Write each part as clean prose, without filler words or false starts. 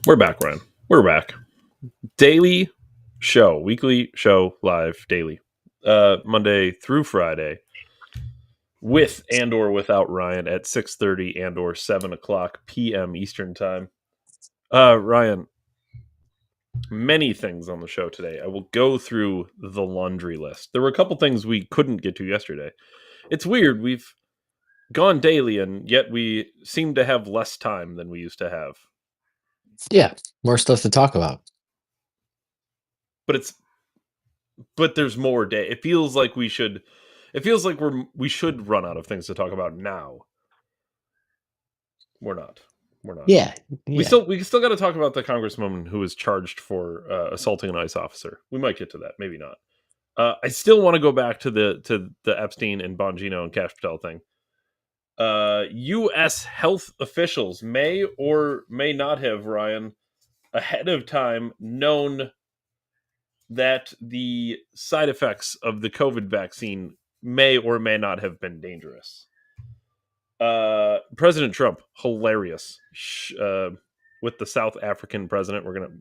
We're back, Ryan. We're back. Daily show, weekly show, live, daily. Monday through Friday, with and or without Ryan at 6:30 and or 7 o'clock p.m. Eastern time. Ryan, many things on the show today. I will go through the laundry list. There were a couple things we couldn't get to yesterday. It's weird. We've gone daily, and yet we seem to have less time than we used to have. Yeah, more stuff to talk about. But there's more day. It feels like we should. It feels like we should run out of things to talk about now. We're not. We're not. Yeah, We still got to talk about the congresswoman who was charged for assaulting an ICE officer. We might get to that. Maybe not. I still want to go back to the Epstein and Bongino and Cash Patel thing. U.S. health officials may or may not have, Ryan, ahead of time known that the side effects of the COVID vaccine may or may not have been dangerous. President Trump, hilarious, with the South African president. We're gonna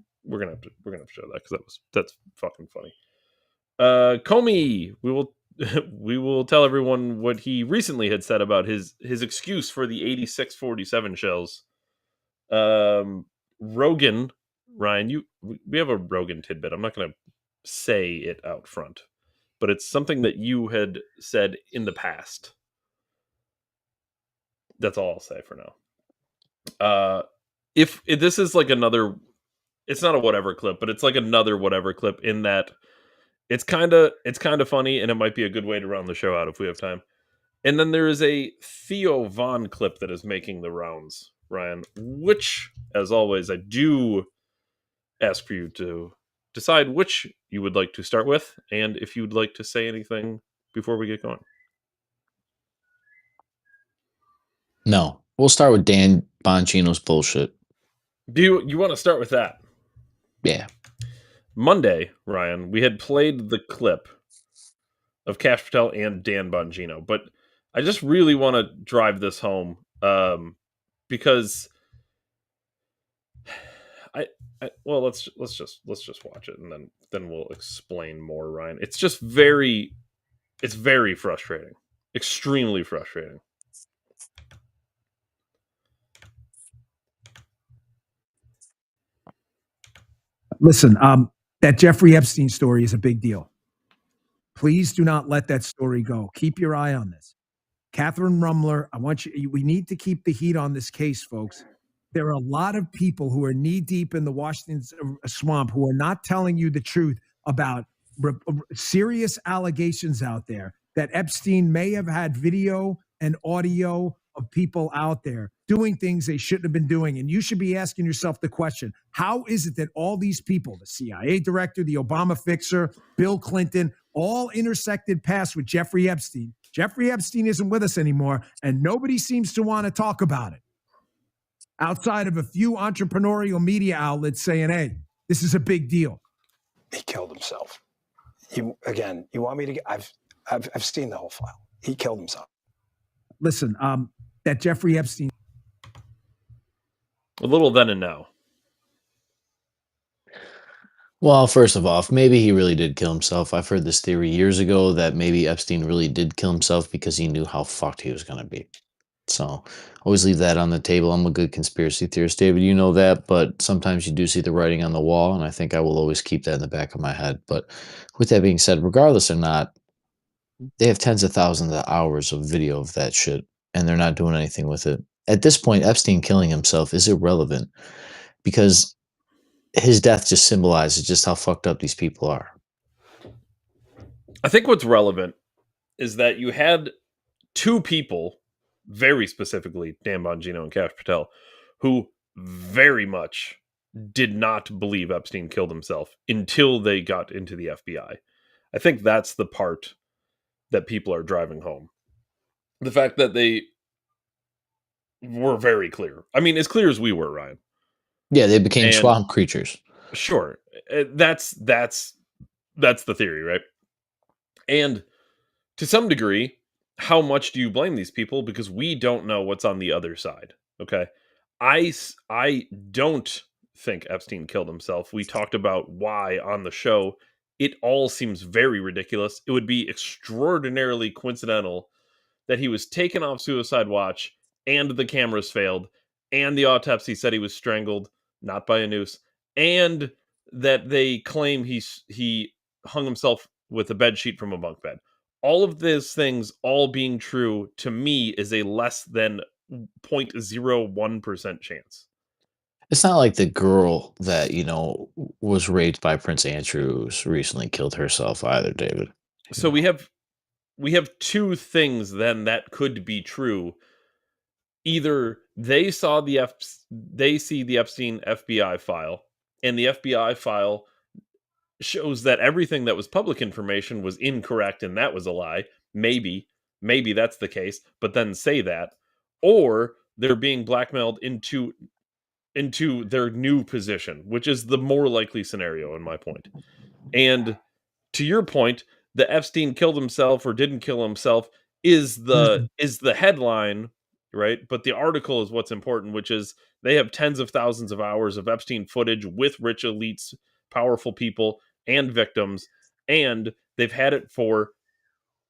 have to show that because that's fucking funny. Comey, we will tell everyone what he recently had said about his excuse for the 86-47 shells. Rogan, Ryan, we have a Rogan tidbit. I'm not gonna say it out front, but it's something that you had said in the past. That's all I'll say for now. If this is like another, it's not a whatever clip, but it's like another whatever clip in that it's kind of funny, and it might be a good way to round the show out if we have time. And then there is a Theo Von clip that is making the rounds, Ryan, which, as always, I do ask for you to decide which you would like to start with, and if you'd like to say anything before we get going. No, we'll start with Dan Bongino's bullshit. Do you want to start with that? Yeah. Monday, Ryan, we had played the clip of Cash Patel and Dan Bongino, but I just really want to drive this home because let's just watch it, and then we'll explain more, Ryan. It's just very frustrating, extremely frustrating. Listen, that Jeffrey Epstein story is a big deal. Please do not let that story go. Keep your eye on this. Catherine Rumler, we need to keep the heat on this case, folks. There are a lot of people who are knee deep in the Washington swamp who are not telling you the truth about serious allegations out there that Epstein may have had video and audio of people out there doing things they shouldn't have been doing. And you should be asking yourself the question, how is it that all these people, the CIA director, the Obama fixer, Bill Clinton, all intersected paths with Jeffrey Epstein? Jeffrey Epstein isn't with us anymore, and nobody seems to want to talk about it outside of a few entrepreneurial media outlets saying, hey, this is a big deal. He killed himself. You want me to get, I've seen the whole file. He killed himself. Listen, that Jeffrey Epstein. A little then and now. Well, first of all, maybe he really did kill himself. I've heard this theory years ago that maybe Epstein really did kill himself because he knew how fucked he was going to be. So always leave that on the table. I'm a good conspiracy theorist, David. You know that, but sometimes you do see the writing on the wall, and I think I will always keep that in the back of my head. But with that being said, regardless or not, they have tens of thousands of hours of video of that shit, and they're not doing anything with it. At this point, Epstein killing himself is irrelevant because his death just symbolizes just how fucked up these people are. I think what's relevant is that you had two people, very specifically Dan Bongino and Cash Patel, who very much did not believe Epstein killed himself until they got into the FBI. I think that's the part that people are driving home. The fact that they were very clear. I mean, as clear as we were, Ryan. Yeah, they became swamp creatures. Sure. That's the theory, right? And to some degree, how much do you blame these people? Because we don't know what's on the other side. Okay. I don't think Epstein killed himself. We talked about why on the show. It all seems very ridiculous. It would be extraordinarily coincidental that he was taken off suicide watch and the cameras failed and the autopsy said he was strangled, not by a noose, and that they claim he hung himself with a bed sheet from a bunk bed. All of those things all being true to me is a less than 0.01% chance. It's not like the girl that, was raped by Prince Andrews recently killed herself either, David. So we have two things then that could be true. Either they see the Epstein FBI file, and the FBI file shows that everything that was public information was incorrect and that was a lie. Maybe that's the case, but then say that, or they're being blackmailed into their new position, which is the more likely scenario in my point. And to your point, the Epstein killed himself or didn't kill himself is the headline, right? But the article is what's important, which is they have tens of thousands of hours of Epstein footage with rich elites, powerful people, and victims, and they've had it for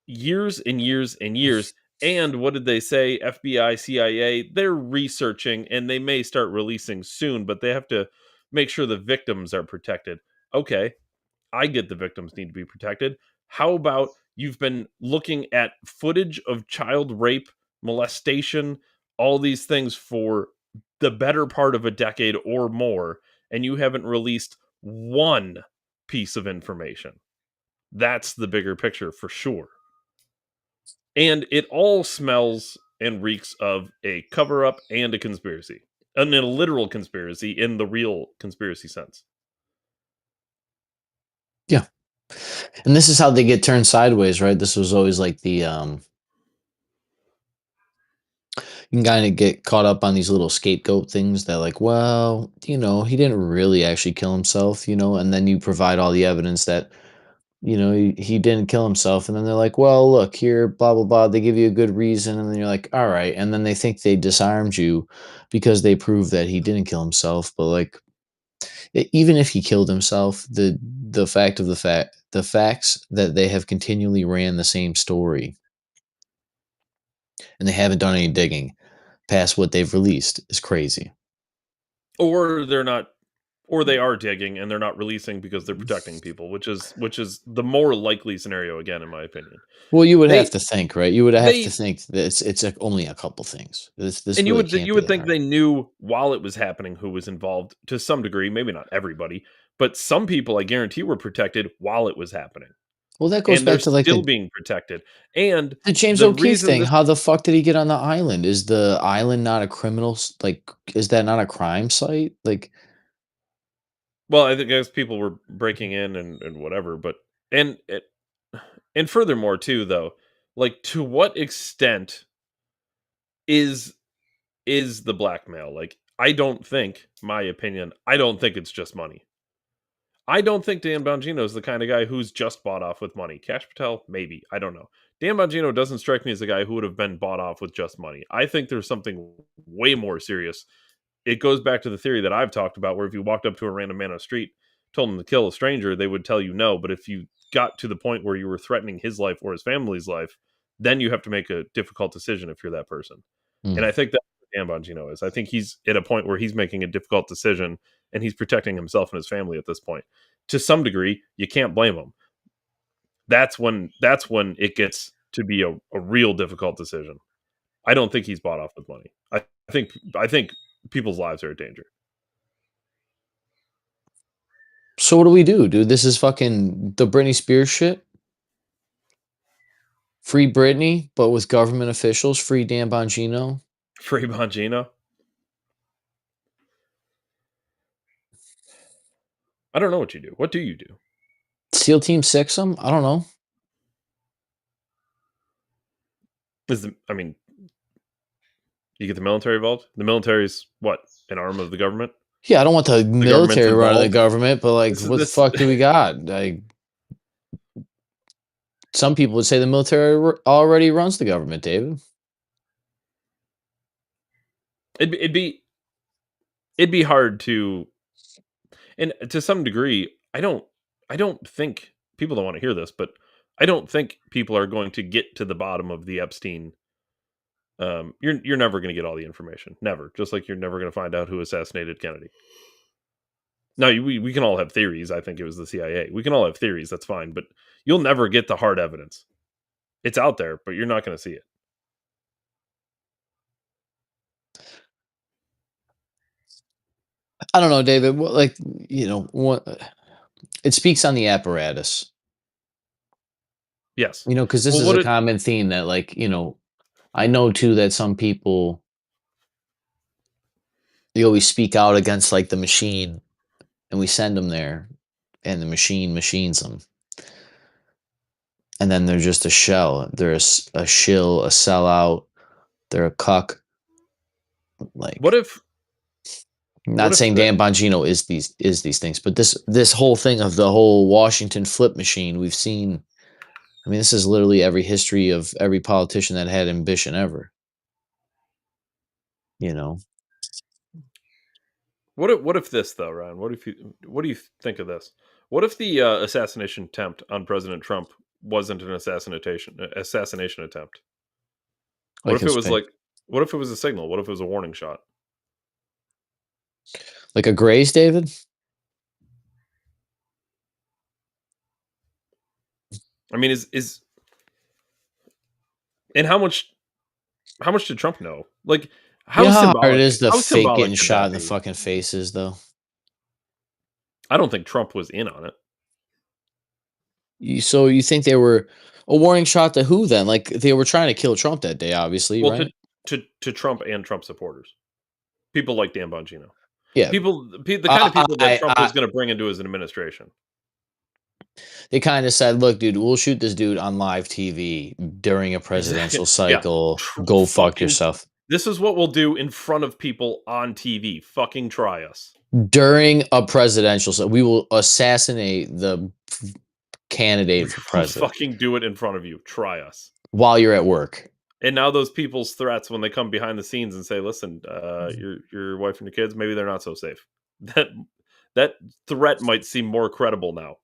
years and years and years. And what did they say? FBI, CIA, they're researching and they may start releasing soon, but they have to make sure the victims are protected. Okay, I get the victims need to be protected. How about you've been looking at footage of child rape, molestation, all these things for the better part of a decade or more, and you haven't released one piece of information? That's the bigger picture for sure. And it all smells and reeks of a cover up and a conspiracy. And a literal conspiracy in the real conspiracy sense. Yeah. And this is how they get turned sideways, right? This was always like the you can kind of get caught up on these little scapegoat things that like, well, he didn't really actually kill himself, and then you provide all the evidence that, he didn't kill himself. And then they're like, well, look here, blah, blah, blah. They give you a good reason. And then you're like, all right. And then they think they disarmed you because they prove that he didn't kill himself. But like, even if he killed himself, the facts that they have continually ran the same story and they haven't done any digging past what they've released is crazy. Or they're not, or they are digging and they're not releasing because they're protecting people, which is the more likely scenario again, in my opinion. Well, you would They have to think, right? You would have to they think that it's like only a couple things. This and you really would can't you be would that think hard. they knew while it was happening who was involved to some degree, maybe not everybody, but some people I guarantee were protected while it was happening. Well, that goes And they're back to like still the being protected. And the James the O'Keefe reason thing. this How the fuck did he get on the island? Is the island not a criminal? Like, is that not a crime site? Like, well, I think as people were breaking in and whatever, but and it, and furthermore too though, like to what extent is the blackmail? Like I don't think, my opinion, I don't think it's just money. I don't think Dan Bongino is the kind of guy who's just bought off with money. Cash Patel, maybe. I don't know. Dan Bongino doesn't strike me as a guy who would have been bought off with just money. I think there's something way more serious. It goes back to the theory that I've talked about, where if you walked up to a random man on the street, told him to kill a stranger, they would tell you no. But if you got to the point where you were threatening his life or his family's life, then you have to make a difficult decision if you're that person. And mm. I think that's what Dan Bongino is. I think he's at a point where he's making a difficult decision and he's protecting himself and his family at this point. To some degree, you can't blame him. That's when it gets to be a real difficult decision. I don't think he's bought off with money. I think people's lives are in danger. So what do we do, dude? This is fucking the Britney Spears shit. Free Britney, but with government officials. Free Dan Bongino. Free Bongino. I don't know what you do. What do you do? SEAL Team 6 them? I don't know. I mean, you get the military involved? The military is what? An arm of the government? Yeah, I don't want the military running the involved? government, but like, what the This fuck do we got? Like, some people would say the military already runs the government, David. it'd be hard to And to some degree, I don't think people don't want to hear this, but I don't think people are going to get to the bottom of the Epstein. You're never going to get all the information, never. Just like you're never going to find out who assassinated Kennedy. Now we can all have theories. I think it was the CIA. We can all have theories. That's fine, but you'll never get the hard evidence. It's out there, but you're not going to see it. I don't know, David. Like, it speaks on the apparatus. Yes. Because this Well, is a common theme that, like, I know too that some people, they always speak out against, like, the machine, and we send them there, and the machine machines them, and then they're just a shell. They're a shill, a sellout. They're a cuck. Like, what if not saying Dan Bongino is these things, but this whole thing of the whole Washington flip machine we've seen. I mean, this is literally every history of every politician that had ambition ever. What if this though, Ryan? What do you think of this? What if the assassination attempt on President Trump wasn't an assassination attempt? What if it was what if it was a signal? What if it was a warning shot? Like a graze, David? I mean, is and how much did Trump know? Like, how symbolic? Hard it is the how fake symbolic getting could shot that in the be? fucking faces, though. I don't think Trump was in on it. So you think they were a warning shot to who then? Like, they were trying to kill Trump that day, obviously, Well, right? to Trump and Trump supporters, people like Dan Bongino, Yeah, the kind of people that Trump was going to bring into his administration. They kind of said, "Look, dude, we'll shoot this dude on live TV during a presidential cycle. Yeah. Go fuck yourself." This is what we'll do in front of people on TV. Fucking try us. During a presidential cycle, we will assassinate the candidate for president. Fucking do it in front of you. Try us. While you're at work. And now those people's threats, when they come behind the scenes and say, listen, your wife and your kids, maybe they're not so safe. That threat might seem more credible now.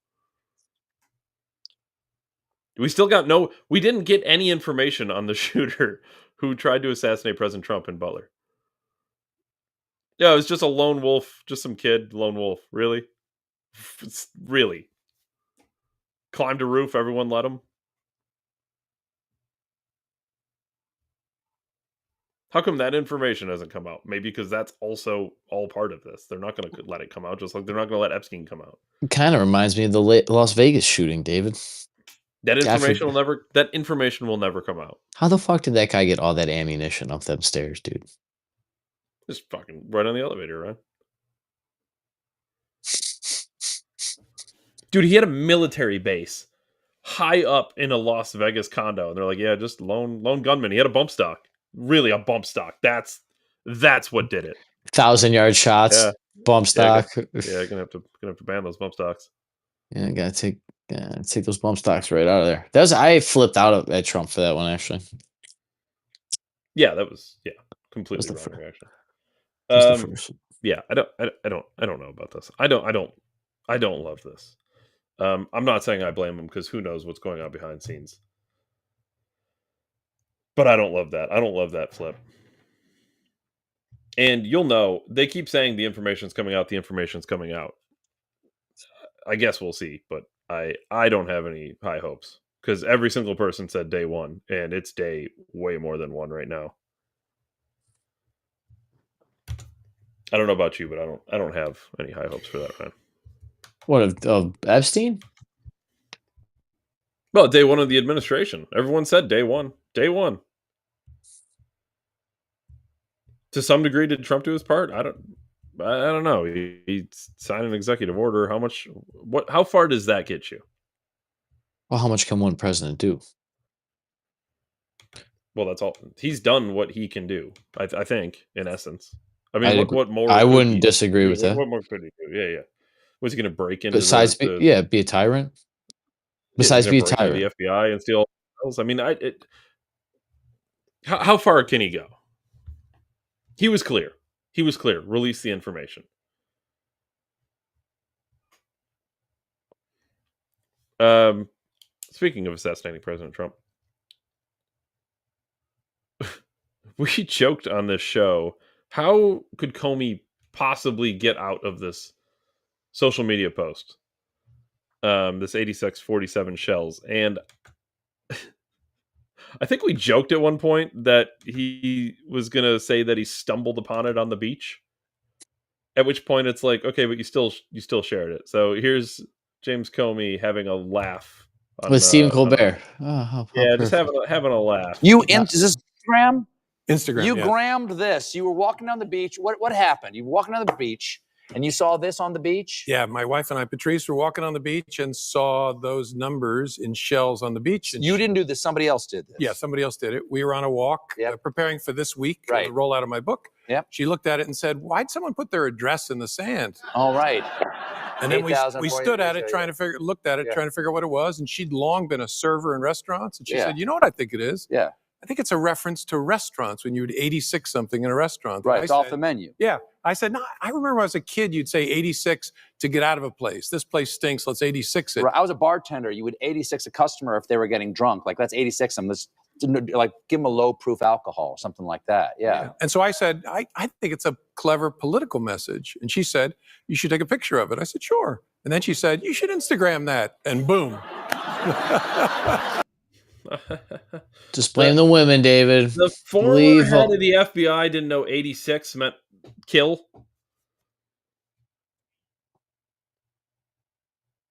We still got we didn't get any information on the shooter who tried to assassinate President Trump in Butler. Yeah, it was just a lone wolf, just some kid, lone wolf. Really? Really? Climbed a roof, everyone let him? How come that information hasn't come out? Maybe because that's also all part of this. They're not going to let it come out, just like they're not going to let Epstein come out. It kind of reminds me of the Las Vegas shooting, David. That information will never come out. How the fuck did that guy get all that ammunition up them stairs, dude? Just fucking right on the elevator, right? Dude, he had a military base high up in a Las Vegas condo, and they're like, "Yeah, just lone gunman." He had a bump stock, really a bump stock. That's what did it. 1,000-yard shots, bump stock. Yeah, gonna have to ban those bump stocks. Yeah, gotta take those bump stocks right out of there. I flipped out at Trump for that one, actually. Yeah, that was completely wrong reaction. Yeah, I don't know about this. I don't love this. I'm not saying I blame him because who knows what's going on behind the scenes. But I don't love that. I don't love that flip. And you'll know, they keep saying the information's coming out, the information's coming out. I guess we'll see, but I don't have any high hopes because every single person said day one, and it's day way more than one right now. I don't know about you, but I don't have any high hopes for that, Ryan. What, of Epstein? Well, day one of the administration. Everyone said day one. Day one. To some degree, did Trump do his part? I don't know. He signed an executive order. How far does that get you? Well, how much can one president do? Well, that's all. He's done what he can do, I think, in essence. I mean, what more? I wouldn't disagree with that. What more could he do? Yeah. Was he going to break into besides be a tyrant? Besides be a tyrant, the FBI and steal else? I mean, how far can he go? He was clear. Release the information. Speaking of assassinating President Trump, we joked on this show. How could Comey possibly get out of this social media post? This 8647 shells. And I think we joked at one point that he was going to say that he stumbled upon it on the beach. At which point it's like, okay, but you still shared it. So here's James Comey having a laugh on, With Stephen Colbert. Oh, how yeah, just perfect. having a laugh. Is this Instagram? Instagram. You yes. grammed this. You were walking down the beach. What happened? You were walking down the beach and you saw this on the beach? Yeah, my wife and I, Patrice, were walking on the beach and saw those numbers in shells on the beach. And You didn't do this. Somebody else did this. Yeah, somebody else did it. We were on a walk preparing for this week, Right. the rollout of my book. Yep. She looked at it and said, "Why'd someone put their address in the sand?" All right. And then we 8,000, stood at it, 40,000, looked at it, Yeah. trying to figure out what it was. And she'd long been a server in restaurants. And she Yeah. said, "You know what I think it is? Yeah. I think it's a reference to restaurants when you would 86 something in a restaurant." Right. I It's off said- the menu. Yeah. I said, "No, I remember when I was a kid, you'd say 86 to get out of a place. This place stinks. Let's 86 it." Right. I was a bartender. You would 86 a customer if they were getting drunk. Like, let's 86 them. Let's like give them a low proof alcohol, something like that. Yeah. And so I said, I think it's a clever political message. And she said, "You should take a picture of it." I said, "Sure." And then she said, "You should Instagram that." And boom. Just blame the women, David. The former Leave head them. of the FBI didn't know 86 meant kill.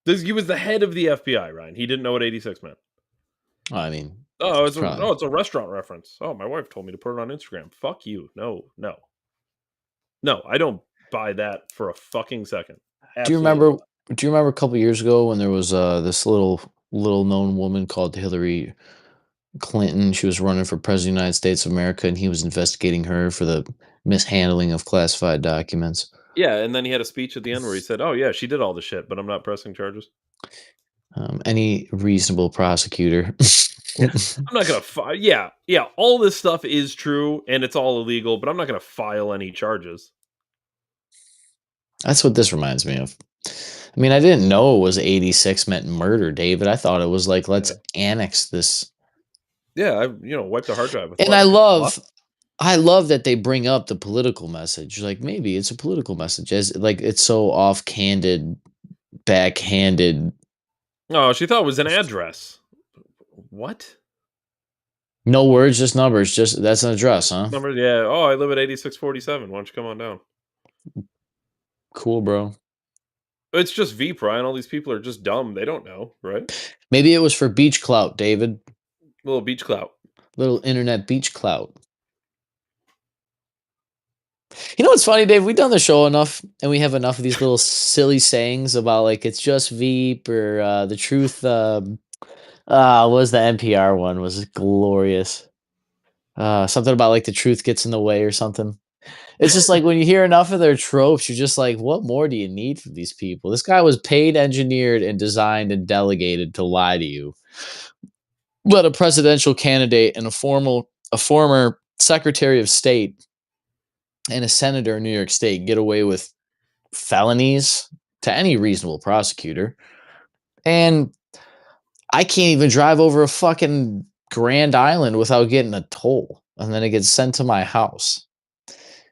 He was the head of the FBI, Ryan. He didn't know what 86 meant. I mean, it's probably. it's a restaurant reference. Oh, my wife told me to put it on Instagram. Fuck you. No, I don't buy that for a fucking second. Do you remember a couple years ago when there was this little known woman called Hillary Clinton? She was running for president of the United States of America, and he was investigating her for the mishandling of classified documents. Yeah, and then he had a speech at the end where he said, "Oh yeah, she did all the shit, but I'm not pressing charges." Any reasonable prosecutor. I'm not gonna file. Yeah. All this stuff is true and it's all illegal, but I'm not gonna file any charges. That's what this reminds me of. I mean, I didn't know it was 86 meant murder, David. I thought it was like, let's annex this. Yeah, I wiped a hard drive. With And I love that they bring up the political message. Like, maybe it's a political message, as like it's so off-candid, backhanded. Oh, she thought it was an address. What? No words, just numbers. Just that's an address, huh? Numbers? Yeah. Oh, I live at 8647. Why don't you come on down? Cool, bro. It's just Veep, Ryan. All these people are just dumb. They don't know, right? Maybe it was for beach clout, David. Little beach clout. Little internet beach clout. You know what's funny, Dave? We've done the show enough, and we have enough of these little silly sayings about like it's just Veep or the truth. What was the NPR one? Was glorious. Something about like the truth gets in the way or something. It's just like when you hear enough of their tropes, you're just like, what more do you need from these people? This guy was paid, engineered, and designed and delegated to lie to you. Let a presidential candidate and a former Secretary of State and a senator in New York State get away with felonies to any reasonable prosecutor. And I can't even drive over a fucking Grand Island without getting a toll. And then it gets sent to my house.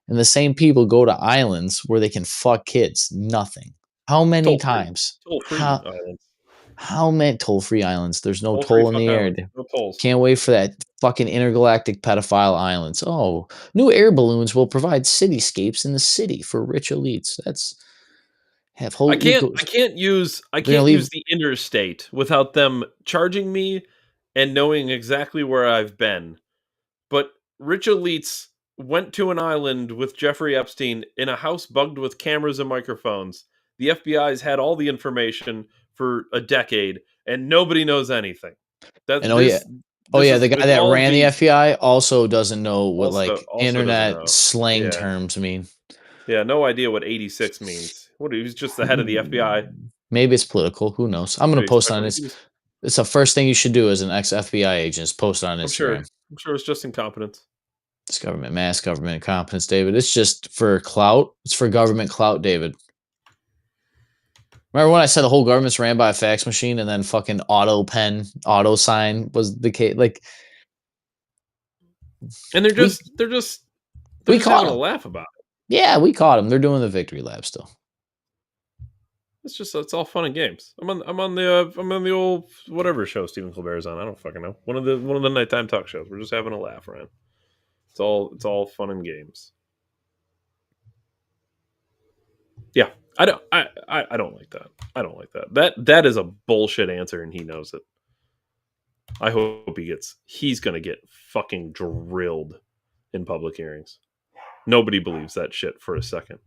And the same people go to islands where they can fuck kids. Nothing. How many times? Toll-free islands. How many toll-free islands? There's no Toll-free toll in the fuck air. islands. No tolls. Can't wait for that fucking intergalactic pedophile islands. Oh, new air balloons will provide cityscapes in the city for rich elites. That's have whole. I can't use the interstate without them charging me and knowing exactly where I've been. But rich elites went to an island with Jeffrey Epstein in a house bugged with cameras and microphones. The FBI's had all the information for a decade, and nobody knows anything. The guy that ran the FBI also doesn't know what also internet slang terms mean. Yeah, no idea what 86 means. What? He's just the head of the FBI. Maybe it's political. Who knows? I'm going to post on it. It's the first thing you should do as an ex-FBI agent is post on Instagram. I'm sure it's just incompetence. It's mass government incompetence, David. It's just for clout. It's for government clout, David. Remember when I said the whole government's ran by a fax machine and then fucking auto sign was the case? Like, And they're we just they're just they're we just caught having a them. laugh about it. Yeah, we caught them. They're doing the victory lap still. It's all fun and games. I'm on the old whatever show Stephen Colbert's on. I don't fucking know. One of the nighttime talk shows. We're just having a laugh, Ryan. It's all fun and games. Yeah. I don't like that. I don't like that. That is a bullshit answer and he knows it. I hope he's gonna get fucking drilled in public hearings. Nobody believes that shit for a second.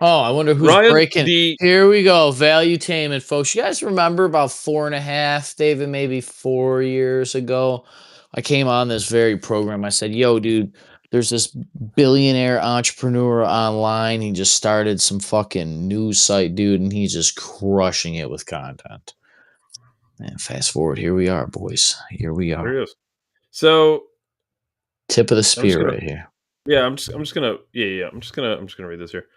Oh, I wonder who's Ryan, breaking. Here we go. Valuetainment, folks. You guys remember about 4.5, David, maybe 4 years ago? I came on this very program. I said, yo, dude, there's this billionaire entrepreneur online. He just started some fucking news site, dude, and he's just crushing it with content. And fast forward, here we are, boys. Here we there are. he is. So Tip of the spear right here. yeah, I'm just gonna read this here.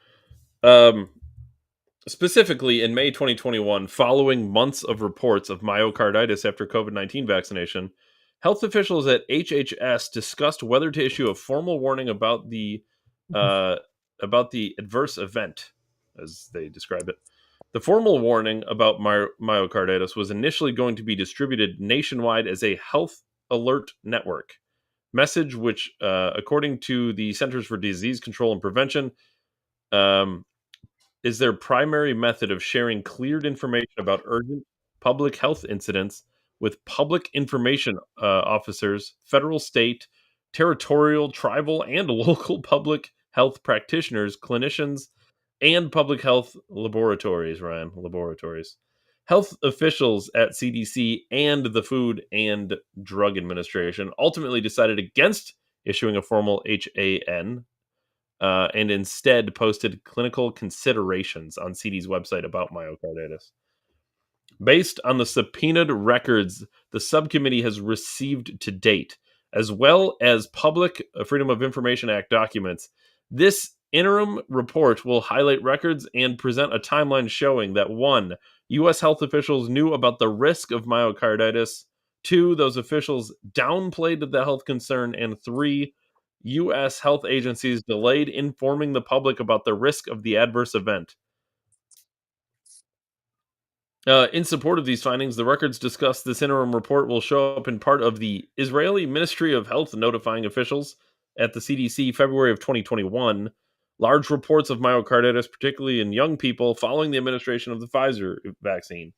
Specifically, in May 2021, following months of reports of myocarditis after COVID-19 vaccination, health officials at HHS discussed whether to issue a formal warning about the adverse event, as they describe it. The formal warning about myocarditis was initially going to be distributed nationwide as a health alert network message, which, according to the Centers for Disease Control and Prevention, is their primary method of sharing cleared information about urgent public health incidents with public information officers, federal, state, territorial, tribal, and local public health practitioners, clinicians, and public health laboratories, Ryan, laboratories. Health officials at CDC and the Food and Drug Administration ultimately decided against issuing a formal HAN and instead posted clinical considerations on CD's website about myocarditis. Based on the subpoenaed records the subcommittee has received to date, as well as Public Freedom of Information Act documents, this interim report will highlight records and present a timeline showing that 1. U.S. health officials knew about the risk of myocarditis, 2. Those officials downplayed the health concern, and 3. U.S. health agencies delayed informing the public about the risk of the adverse event. In support of these findings, the records discuss this interim report will show up in part of the Israeli Ministry of Health notifying officials at the CDC February of 2021 large reports of myocarditis, particularly in young people, following the administration of the Pfizer vaccine.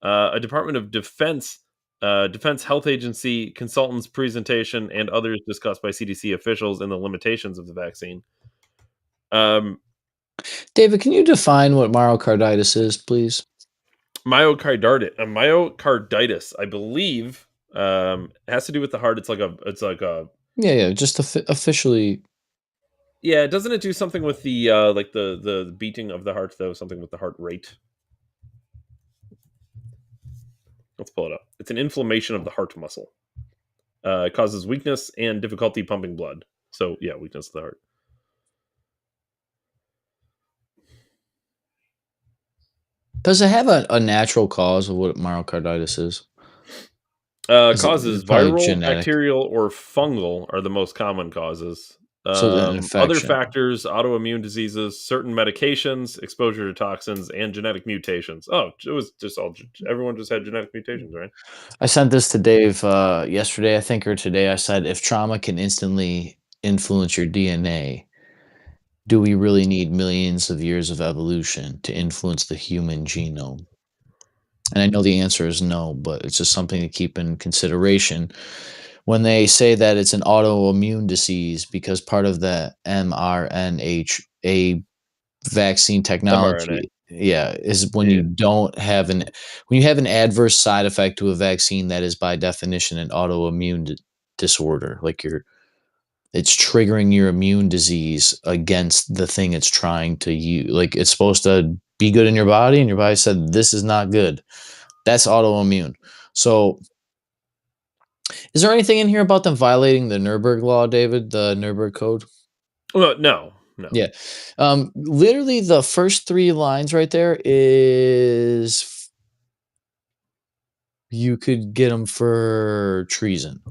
A Department of Defense Health Agency consultants' presentation and others discussed by CDC officials and the limitations of the vaccine. David, can you define what myocarditis is, please? Myocarditis, I believe, has to do with the heart. It's like a Yeah, just officially. Yeah, doesn't it do something with the like the beating of the heart though? Something with the heart rate. Let's pull it up. It's an inflammation of the heart muscle. It causes weakness and difficulty pumping blood. So yeah, weakness of the heart. Does it have a natural cause of what myocarditis is? Causes viral, genetic? bacterial, or fungal are the most common causes. So an Other infection. factors, autoimmune diseases, certain medications, exposure to toxins, and genetic mutations. Oh, it was just everyone just had genetic mutations, right? I sent this to Dave yesterday, I think, or today. I said, if trauma can instantly influence your DNA, do we really need millions of years of evolution to influence the human genome? And I know the answer is no, but it's just something to keep in consideration when they say that it's an autoimmune disease, because part of the mRNA vaccine technology, is when you don't have when you have an adverse side effect to a vaccine, that is by definition an autoimmune disorder. Like it's triggering your immune disease against the thing it's trying to use. Like it's supposed to be good in your body, and your body said this is not good. That's autoimmune. So is there anything in here about them violating the Nuremberg law, David, the Nuremberg code? Well, no. No. Yeah. Literally the first 3 lines right there is you could get him for treason.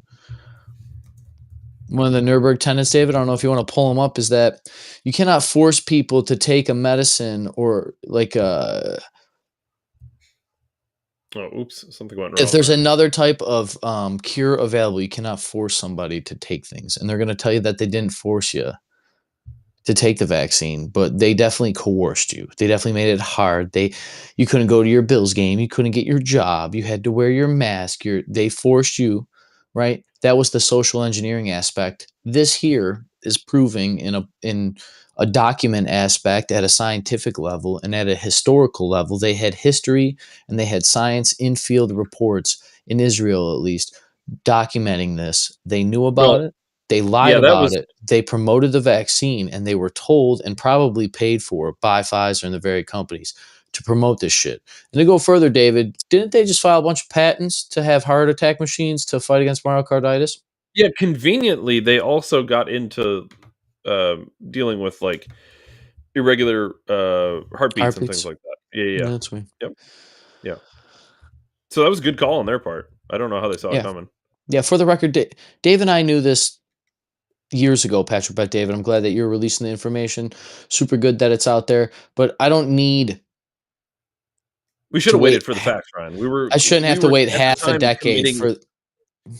One of the Nuremberg tenets, David, I don't know if you want to pull them up, is that you cannot force people to take a medicine or like Oh, oops, something went wrong. if there's there. another type of cure available, you cannot force somebody to take things. And they're going to tell you that they didn't force you to take the vaccine, but they definitely coerced you. They definitely made it hard. You couldn't go to your Bills game, you couldn't get your job, you had to wear your mask. They forced you, right? That was the social engineering aspect. This here is proving in a document aspect at a scientific level and at a historical level. They had history and they had science in field reports in Israel, at least, documenting this. They knew about Well, it. They lied yeah, that about was it. They promoted the vaccine and they were told and probably paid for by Pfizer and the very companies to promote this shit. And to go further, David, didn't they just file a bunch of patents to have heart attack machines to fight against myocarditis? yeah. Conveniently, they also got into dealing with like irregular heartbeats and things Heartbeats. like that. Yeah, yeah, Yeah, yeah. that's weird. Yep. Yeah. So that was a good call on their part. I don't know how they saw it Yeah. coming. Yeah, for the record, Dave and I knew this years ago, Patrick Bet David. I'm glad that you're releasing the information. Super good that it's out there. But I don't need We should to have wait. waited for the facts, Ryan. We were I shouldn't have to wait at the half a time decade for.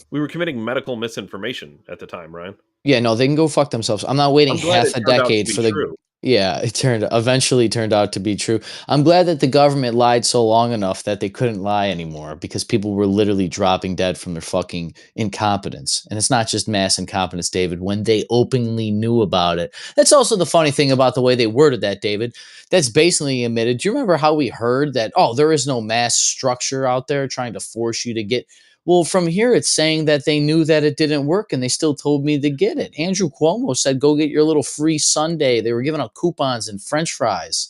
we were committing medical misinformation at the time, Ryan. Yeah, no, they can go fuck themselves. I'm not waiting I'm glad half it a turned out to decade be for the. true. Yeah, eventually turned out to be true. I'm glad that the government lied so long enough that they couldn't lie anymore because people were literally dropping dead from their fucking incompetence. And it's not just mass incompetence, David, when they openly knew about it. That's also the funny thing about the way they worded that, David. That's basically admitted. Do you remember how we heard that, oh, there is no mass structure out there trying to force you to get. Well, from here, it's saying that they knew that it didn't work and they still told me to get it. Andrew Cuomo said, go get your little free sundae. They were giving out coupons and french fries.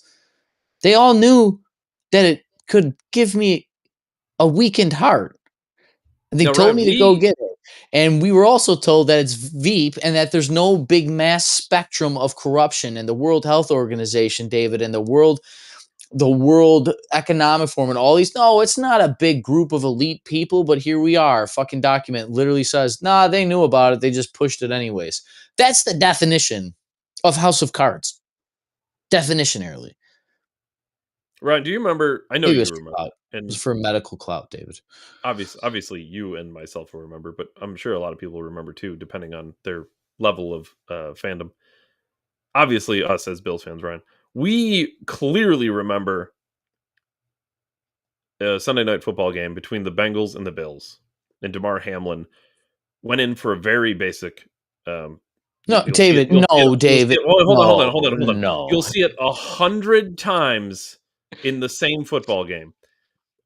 They all knew that it could give me a weakened heart. They Now, told Ryan, me to go get it. And we were also told that it's Veep and that there's no big mass spectrum of corruption. And the World Health Organization, David, and the World Economic Forum and all these. No, it's not a big group of elite people, but here we are. Fucking document literally says, nah, they knew about it. They just pushed it anyways. That's the definition of House of Cards. Definitionally. Ryan, do you remember? I know Maybe it you was remember, clout. It and was for medical clout, David. obviously you and myself will remember, but I'm sure a lot of people will remember too, depending on their level of fandom. Obviously, us as Bills fans, Ryan, we clearly remember a Sunday night football game between the Bengals and the Bills, and Damar Hamlin went in for a very basic. No, You'll see it. David. No, David. Hold on. No. You'll see it 100 times in the same football game.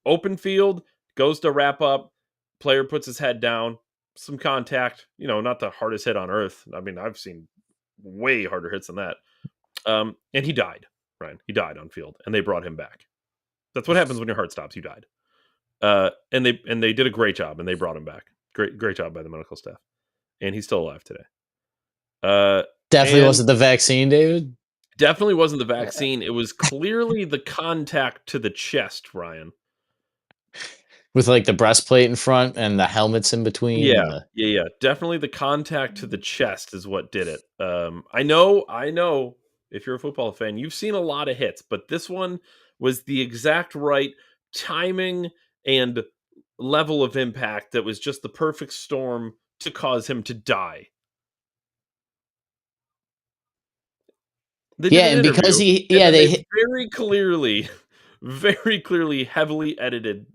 Open field, goes to wrap up. Player puts his head down. Some contact. Not the hardest hit on earth. I mean, I've seen way harder hits than that. And he died, Ryan. He died on field, and they brought him back. That's what happens when your heart stops. You died. And they did a great job, and they brought him back. Great job by the medical staff. And he's still alive today. Definitely and wasn't the vaccine, David. Definitely wasn't the vaccine. It was clearly the contact to the chest, Ryan. With like the breastplate in front and the helmets in between. Yeah. Definitely the contact to the chest is what did it. I know. If you're a football fan, you've seen a lot of hits, but this one was the exact right timing and level of impact that was just the perfect storm to cause him to die. They did an and interview, because they very clearly heavily edited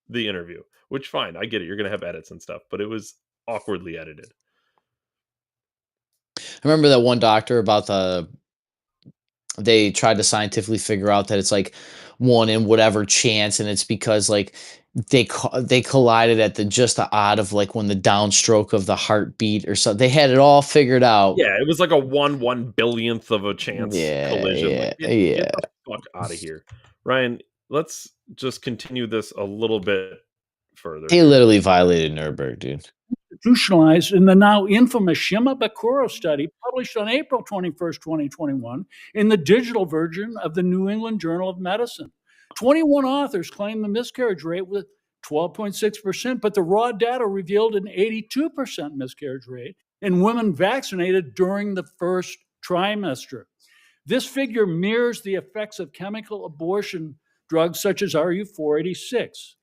the interview, which fine, I get it. You're going to have edits and stuff, but it was awkwardly edited. I remember that one doctor about they tried to scientifically figure out that it's like one in whatever chance, and it's because like they collided at the odd of like when the downstroke of the heartbeat or something. They had it all figured out. Yeah, it was like a 1/1 billionth of a chance collision. Get the fuck out of here, Ryan. Let's just continue this a little bit further. He literally violated Nuremberg, dude. institutionalized in the now infamous Shimabukuro study published on April 21st, 2021 in the digital version of the New England Journal of Medicine. 21 authors claim the miscarriage rate was 12.6%, but the raw data revealed an 82% miscarriage rate in women vaccinated during the first trimester. This figure mirrors the effects of chemical abortion drugs such as RU486.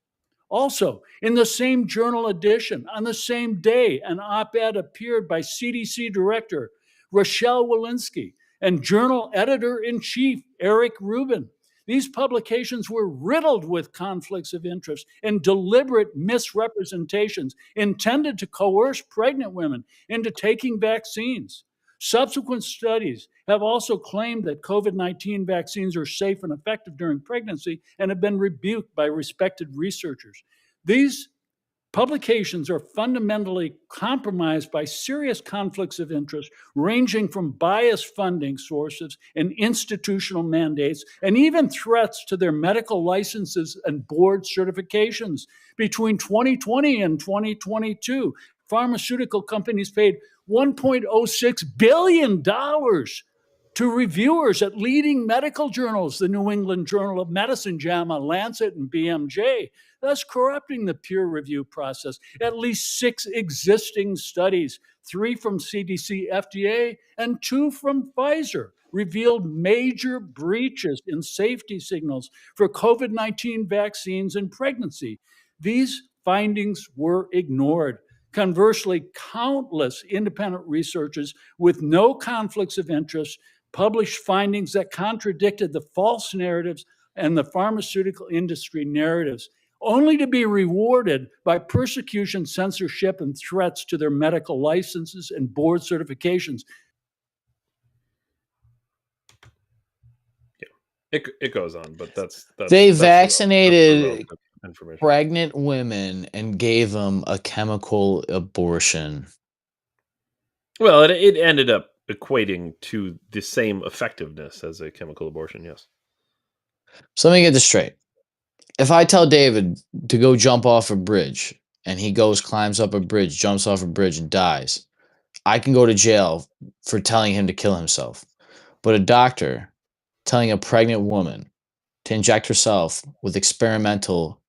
Also, in the same journal edition, on the same day, an op-ed appeared by CDC Director Rochelle Walensky and Journal Editor-in-Chief Eric Rubin. These publications were riddled with conflicts of interest and deliberate misrepresentations intended to coerce pregnant women into taking vaccines. Subsequent studies have also claimed that COVID-19 vaccines are safe and effective during pregnancy and have been rebuked by respected researchers. These publications are fundamentally compromised by serious conflicts of interest, ranging from biased funding sources and institutional mandates, and even threats to their medical licenses and board certifications. Between 2020 and 2022, pharmaceutical companies paid $1.06 billion to reviewers at leading medical journals, the New England Journal of Medicine, JAMA, Lancet, and BMJ, thus corrupting the peer review process. At least 6 existing studies, 3 from CDC, FDA, and 2 from Pfizer, revealed major breaches in safety signals for COVID-19 vaccines and pregnancy. These findings were ignored. Conversely, countless independent researchers with no conflicts of interest published findings that contradicted the false narratives and the pharmaceutical industry narratives, only to be rewarded by persecution, censorship, and threats to their medical licenses and board certifications. Yeah, it goes on, but that's They that's vaccinated information. pregnant women and gave them a chemical abortion. Well, it ended up equating to the same effectiveness as a chemical abortion, yes. So let me get this straight. If I tell David to go jump off a bridge and he goes, climbs up a bridge, jumps off a bridge and dies, I can go to jail for telling him to kill himself. But a doctor telling a pregnant woman to inject herself with experimental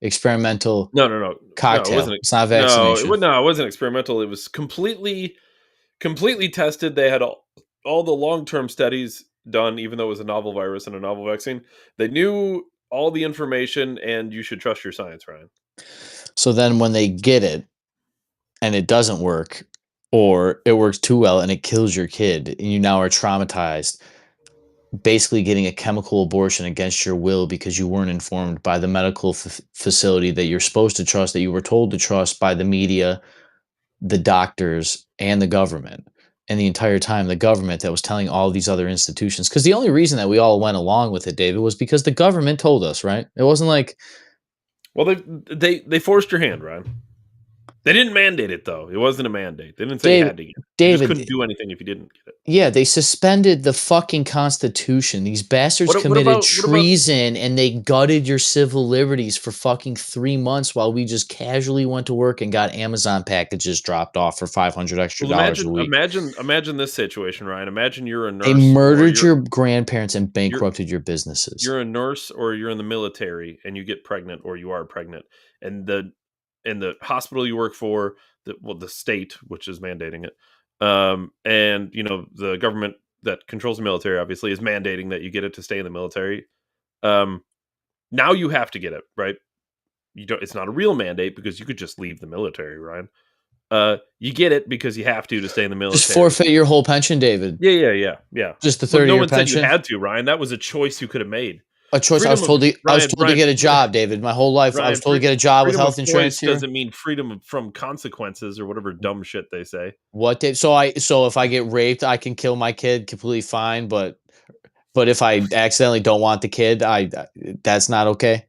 experimental No. cocktail. No, it wasn't. It's not No, vaccination. it wasn't experimental. It was completely tested. They had all the long-term studies done, even though it was a novel virus and a novel vaccine. They knew all the information, and you should trust your science, Ryan. So then when they get it and it doesn't work, or it works too well and it kills your kid, and you now are traumatized, basically getting a chemical abortion against your will because you weren't informed by the medical facility that you're supposed to trust, that you were told to trust by the media, the doctors, and the government. And the entire time, the government that was telling all these other institutions, because the only reason that we all went along with it, David, was because the government told us, right? It wasn't like, well, they forced your hand, Ryan. They didn't mandate it, though. It wasn't a mandate. They didn't say you had to get it. You just couldn't do anything if you didn't get it. Yeah, they suspended the fucking Constitution. These bastards committed treason, and they gutted your civil liberties for fucking 3 months while we just casually went to work and got Amazon packages dropped off for $500 extra a week. Imagine this situation, Ryan. Imagine you're a nurse. They murdered your grandparents and bankrupted your businesses. You're a nurse, or you're in the military, and you get pregnant, or you are pregnant, and the hospital you work for, the state, which is mandating it, and the government that controls the military obviously is mandating that you get it to stay in the military. Now you have to get it, right? It's not a real mandate because you could just leave the military, Ryan. You get it because you have to stay in the military. Just forfeit your whole pension, David. Yeah. Just the 30-year pension. No one said you had to, Ryan. That was a choice you could have made. A choice. I was told to get a job, David. My whole life, Ryan, I was told to get a job with health insurance. Doesn't mean freedom from consequences or whatever dumb shit they say. What, Dave? So if I get raped, I can kill my kid completely fine. But if I accidentally don't want the kid, that's not okay.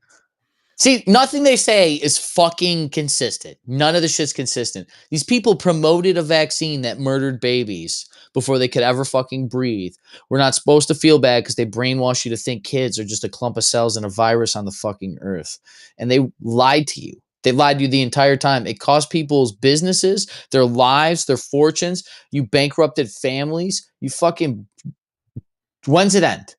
See, nothing they say is fucking consistent. None of the shit's consistent. These people promoted a vaccine that murdered babies before they could ever fucking breathe. We're not supposed to feel bad because they brainwash you to think kids are just a clump of cells and a virus on the fucking earth. And they lied to you. They lied to you the entire time. It cost people's businesses, their lives, their fortunes. You bankrupted families. You fucking. When's it end?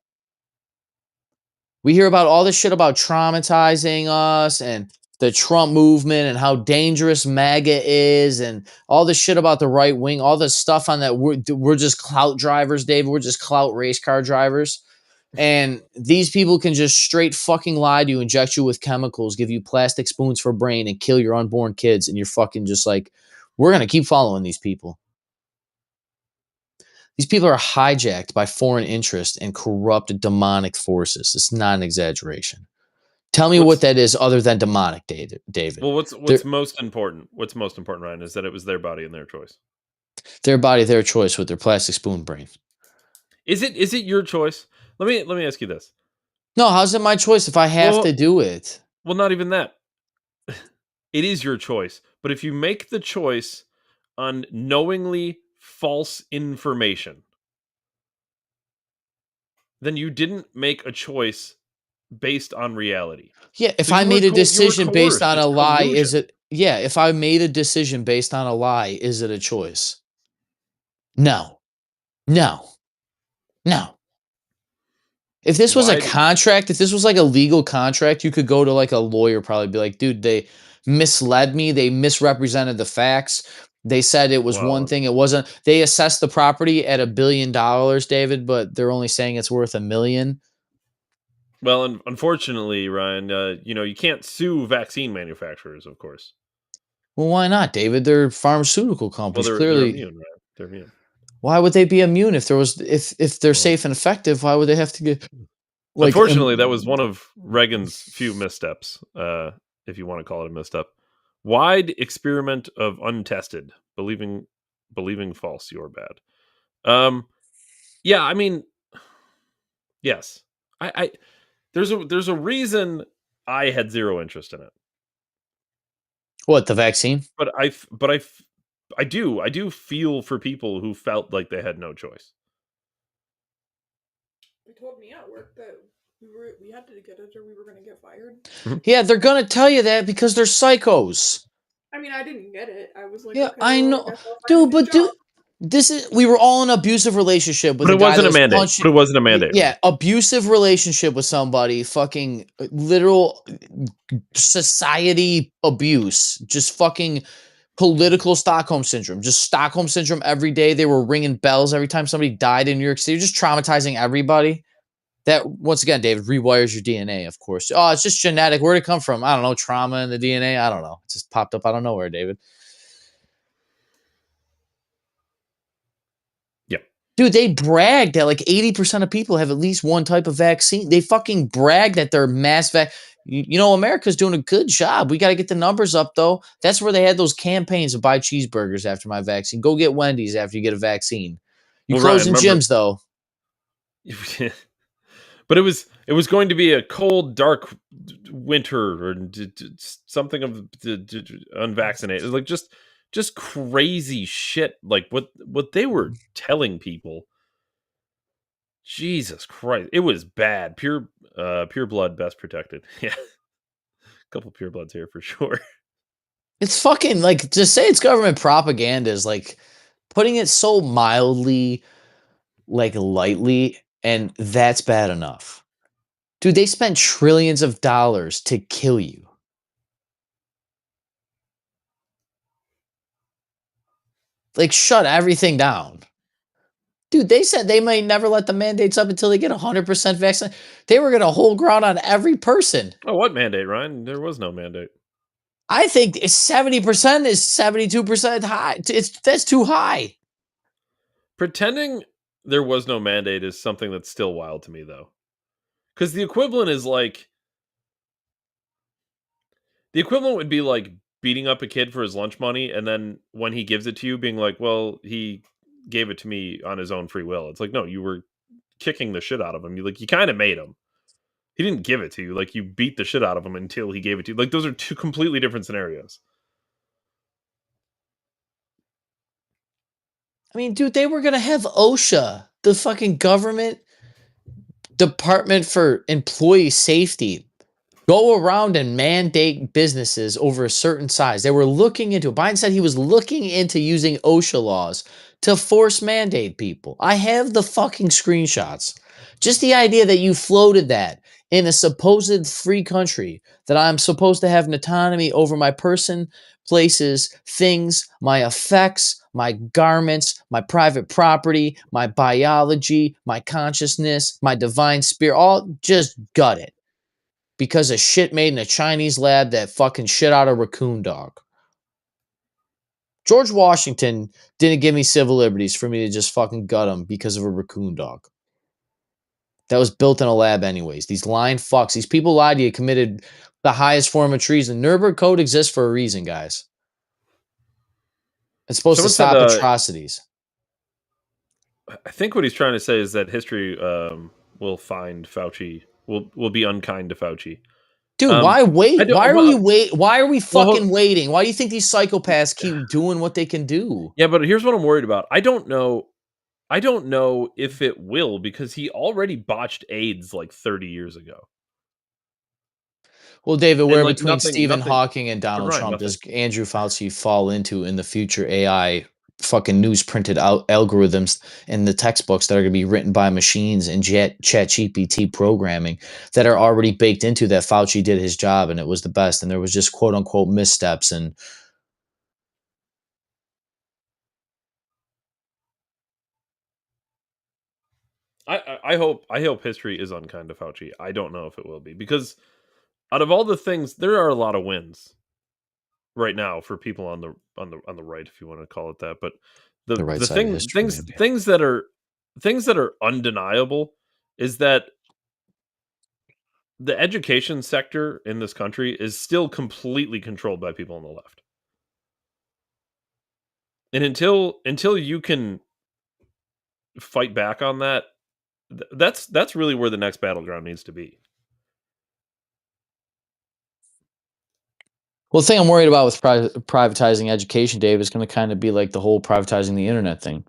We hear about all this shit about traumatizing us and the Trump movement and how dangerous MAGA is and all this shit about the right wing, all this stuff on that. We're just clout drivers, David. We're just clout race car drivers. And these people can just straight fucking lie to you, inject you with chemicals, give you plastic spoons for brain, and kill your unborn kids. And you're fucking just like, we're going to keep following these people. These people are hijacked by foreign interest and corrupt demonic forces. It's not an exaggeration. Tell me what that is other than demonic, David. Well, what's most important? What's most important, Ryan, is that it was their body and their choice. Their body, their choice with their plastic spoon brain. Is it your choice? Let me ask you this. No, how's it my choice if I have to do it? Well, not even that. It is your choice. But if you make the choice on knowingly false information, then you didn't make a choice based on reality. Yeah, if I made a decision based on a lie, collusion. is it? Yeah, if I made a decision based on a lie, is it a choice? No. No. No. If this was a contract, if this was like a legal contract, you could go to like a lawyer, probably be like, dude, they misled me. They misrepresented the facts. They said it was one thing. It wasn't. They assessed the property at $1 billion, David, but they're only saying it's worth $1 million. Well, unfortunately, Ryan, you can't sue vaccine manufacturers, of course. Well, why not, David? They're pharmaceutical companies. Well, Clearly, they're immune, right? They're immune. Why would they be immune if they're safe and effective? Why would they have to get? Like, unfortunately, that was one of Reagan's few missteps, if you want to call it a misstep. Wide experiment of untested, believing false, you're bad. Yeah, I mean, yes, I there's a reason I had zero interest in it. What, the vaccine? But I do feel for people who felt like they had no choice. They told me at work that we had to get it or we were going to get fired. Yeah, they're gonna tell you that because they're psychos. I mean, I didn't get it. I was like, yeah, okay, I know, dude, but we were all in an abusive relationship with. But it wasn't a mandate. But it wasn't a mandate. Yeah, abusive relationship with somebody, fucking literal society abuse, just fucking political Stockholm syndrome, just Stockholm syndrome every day. They were ringing bells every time somebody died in New York City, just traumatizing everybody. That, once again, David, rewires your DNA, of course. Oh, it's just genetic. Where'd it come from? I don't know. Trauma in the DNA? I don't know. It just popped up out of nowhere, David. Yeah. Dude, they bragged that like 80% of people have at least one type of vaccine. They fucking brag that they're mass vac. You know, America's doing a good job. We got to get the numbers up, though. That's where they had those campaigns to buy cheeseburgers after my vaccine. Go get Wendy's after you get a vaccine. You closing gyms, though. But it was going to be a cold, dark winter or something of unvaccinated, like just crazy shit. Like what they were telling people. Jesus Christ, it was bad. Pure blood, best protected. Yeah, a couple pure bloods here for sure. It's fucking like, to say it's government propaganda is like putting it so mildly, like lightly. And that's bad enough. Dude, they spent trillions of dollars to kill you. Like, shut everything down. Dude, they said they might never let the mandates up until they get 100% vaccine. They were going to hold ground on every person. Oh, what mandate, Ryan? There was no mandate. I think 70% is 72% high. That's too high. Pretending there was no mandate is something that's still wild to me, though. Because the equivalent would be like beating up a kid for his lunch money, and then when he gives it to you, being like, well, he gave it to me on his own free will. It's like, no, you were kicking the shit out of him. You kind of made him. He didn't give it to you. Like, you beat the shit out of him until he gave it to you. Like, those are two completely different scenarios. I mean, dude, they were going to have OSHA, the fucking government Department for Employee Safety, go around and mandate businesses over a certain size. They were looking into it. Biden said he was looking into using OSHA laws to force mandate people. I have the fucking screenshots. Just the idea that you floated that in a supposed free country, that I'm supposed to have an autonomy over my person, places, things, my effects, my garments, my private property, my biology, my consciousness, my divine spirit, all just gut it because of shit made in a Chinese lab that fucking shit out a raccoon dog. George Washington didn't give me civil liberties for me to just fucking gut him because of a raccoon dog. That was built in a lab anyways. These lying fucks, these people lied to you, committed the highest form of treason. Nuremberg Code exists for a reason, guys. It's supposed to stop atrocities. I think what he's trying to say is that history will find Fauci, will be unkind to Fauci. Dude, why wait? Why are we wait? Why are we fucking waiting? Why do you think these psychopaths keep doing what they can do? Yeah, but here's what I'm worried about. I don't know if it will, because he already botched AIDS like 30 years ago. Well, David, where between Stephen Hawking and Donald Trump does Andrew Fauci fall into in the future AI fucking news-printed out algorithms in the textbooks that are going to be written by machines and ChatGPT programming that are already baked into that Fauci did his job and it was the best and there was just quote-unquote missteps and I hope history is unkind to Fauci. I don't know if it will be, because out of all the things, there are a lot of wins right now for people on the right, if you want to call it that. But the right the side of history, things that are undeniable is that the education sector in this country is still completely controlled by people on the left. And until you can fight back on that, that's really where the next battleground needs to be. Well, the thing I'm worried about with privatizing education, Dave, is going to kind of be like the whole privatizing the internet thing.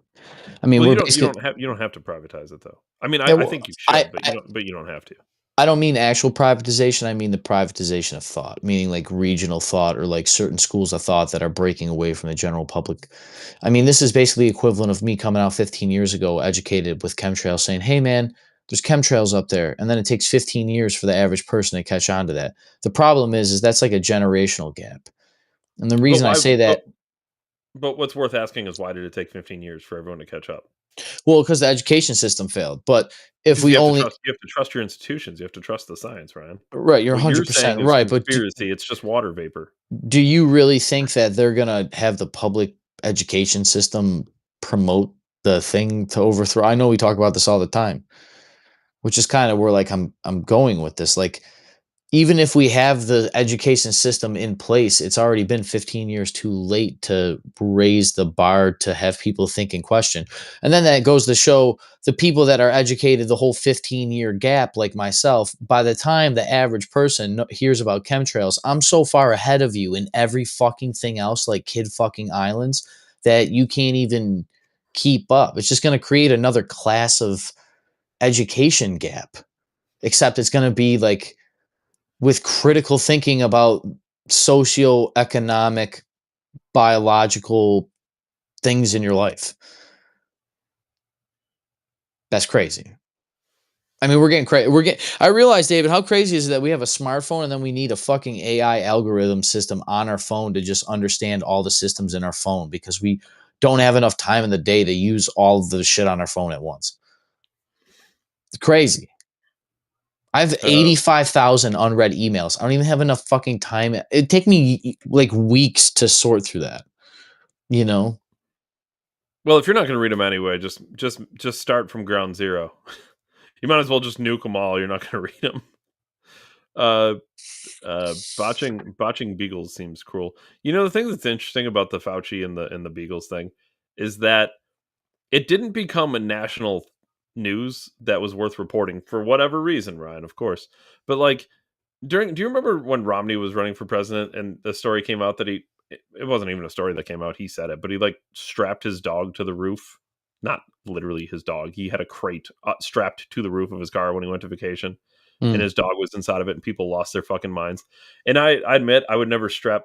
I mean, well, you don't have to privatize it, though. I mean, I think you should, but you don't have to. I don't mean actual privatization. I mean the privatization of thought, meaning like regional thought or like certain schools of thought that are breaking away from the general public. I mean, this is basically equivalent of me coming out 15 years ago, educated with chemtrails, saying, hey, man, there's chemtrails up there. And then it takes 15 years for the average person to catch on to that. The problem is that's like a generational gap. And the reason I say that. But what's worth asking is, why did it take 15 years for everyone to catch up? Well, because the education system failed. But if we you have to trust your institutions. You have to trust the science, Ryan. Right, you're 100% right. But it's just water vapor. Do you really think that they're gonna have the public education system promote the thing to overthrow? I know we talk about this all the time, which is kind of where like I'm going with this. Like, even if we have the education system in place, it's already been 15 years too late to raise the bar to have people think and question. And then that goes to show the people that are educated the whole 15-year gap, like myself, by the time the average person hears about chemtrails, I'm so far ahead of you in every fucking thing else, like Kid fucking Islands, that you can't even keep up. It's just going to create another class of education gap, except it's going to be like, with critical thinking about socioeconomic, biological things in your life. That's crazy. I mean, we're getting crazy. I realize, David, how crazy is it that we have a smartphone and then we need a fucking AI algorithm system on our phone to just understand all the systems in our phone because we don't have enough time in the day to use all the shit on our phone at once. It's crazy. I have 85,000 unread emails. I don't even have enough fucking time. It'd take me like weeks to sort through that, you know? Well, if you're not going to read them anyway, just start from ground zero. You might as well just nuke them all. You're not going to read them. Botching beagles seems cruel. You know, the thing that's interesting about the Fauci and the beagles thing is that it didn't become a national news that was worth reporting for whatever reason, Ryan, of course. But like do you remember when Romney was running for president and the story came out that it wasn't even a story that came out, he said it, but he like strapped his dog to the roof not literally his dog. He had a crate strapped to the roof of his car when he went to vacation, and his dog was inside of it, and people lost their fucking minds. And I admit I would never strap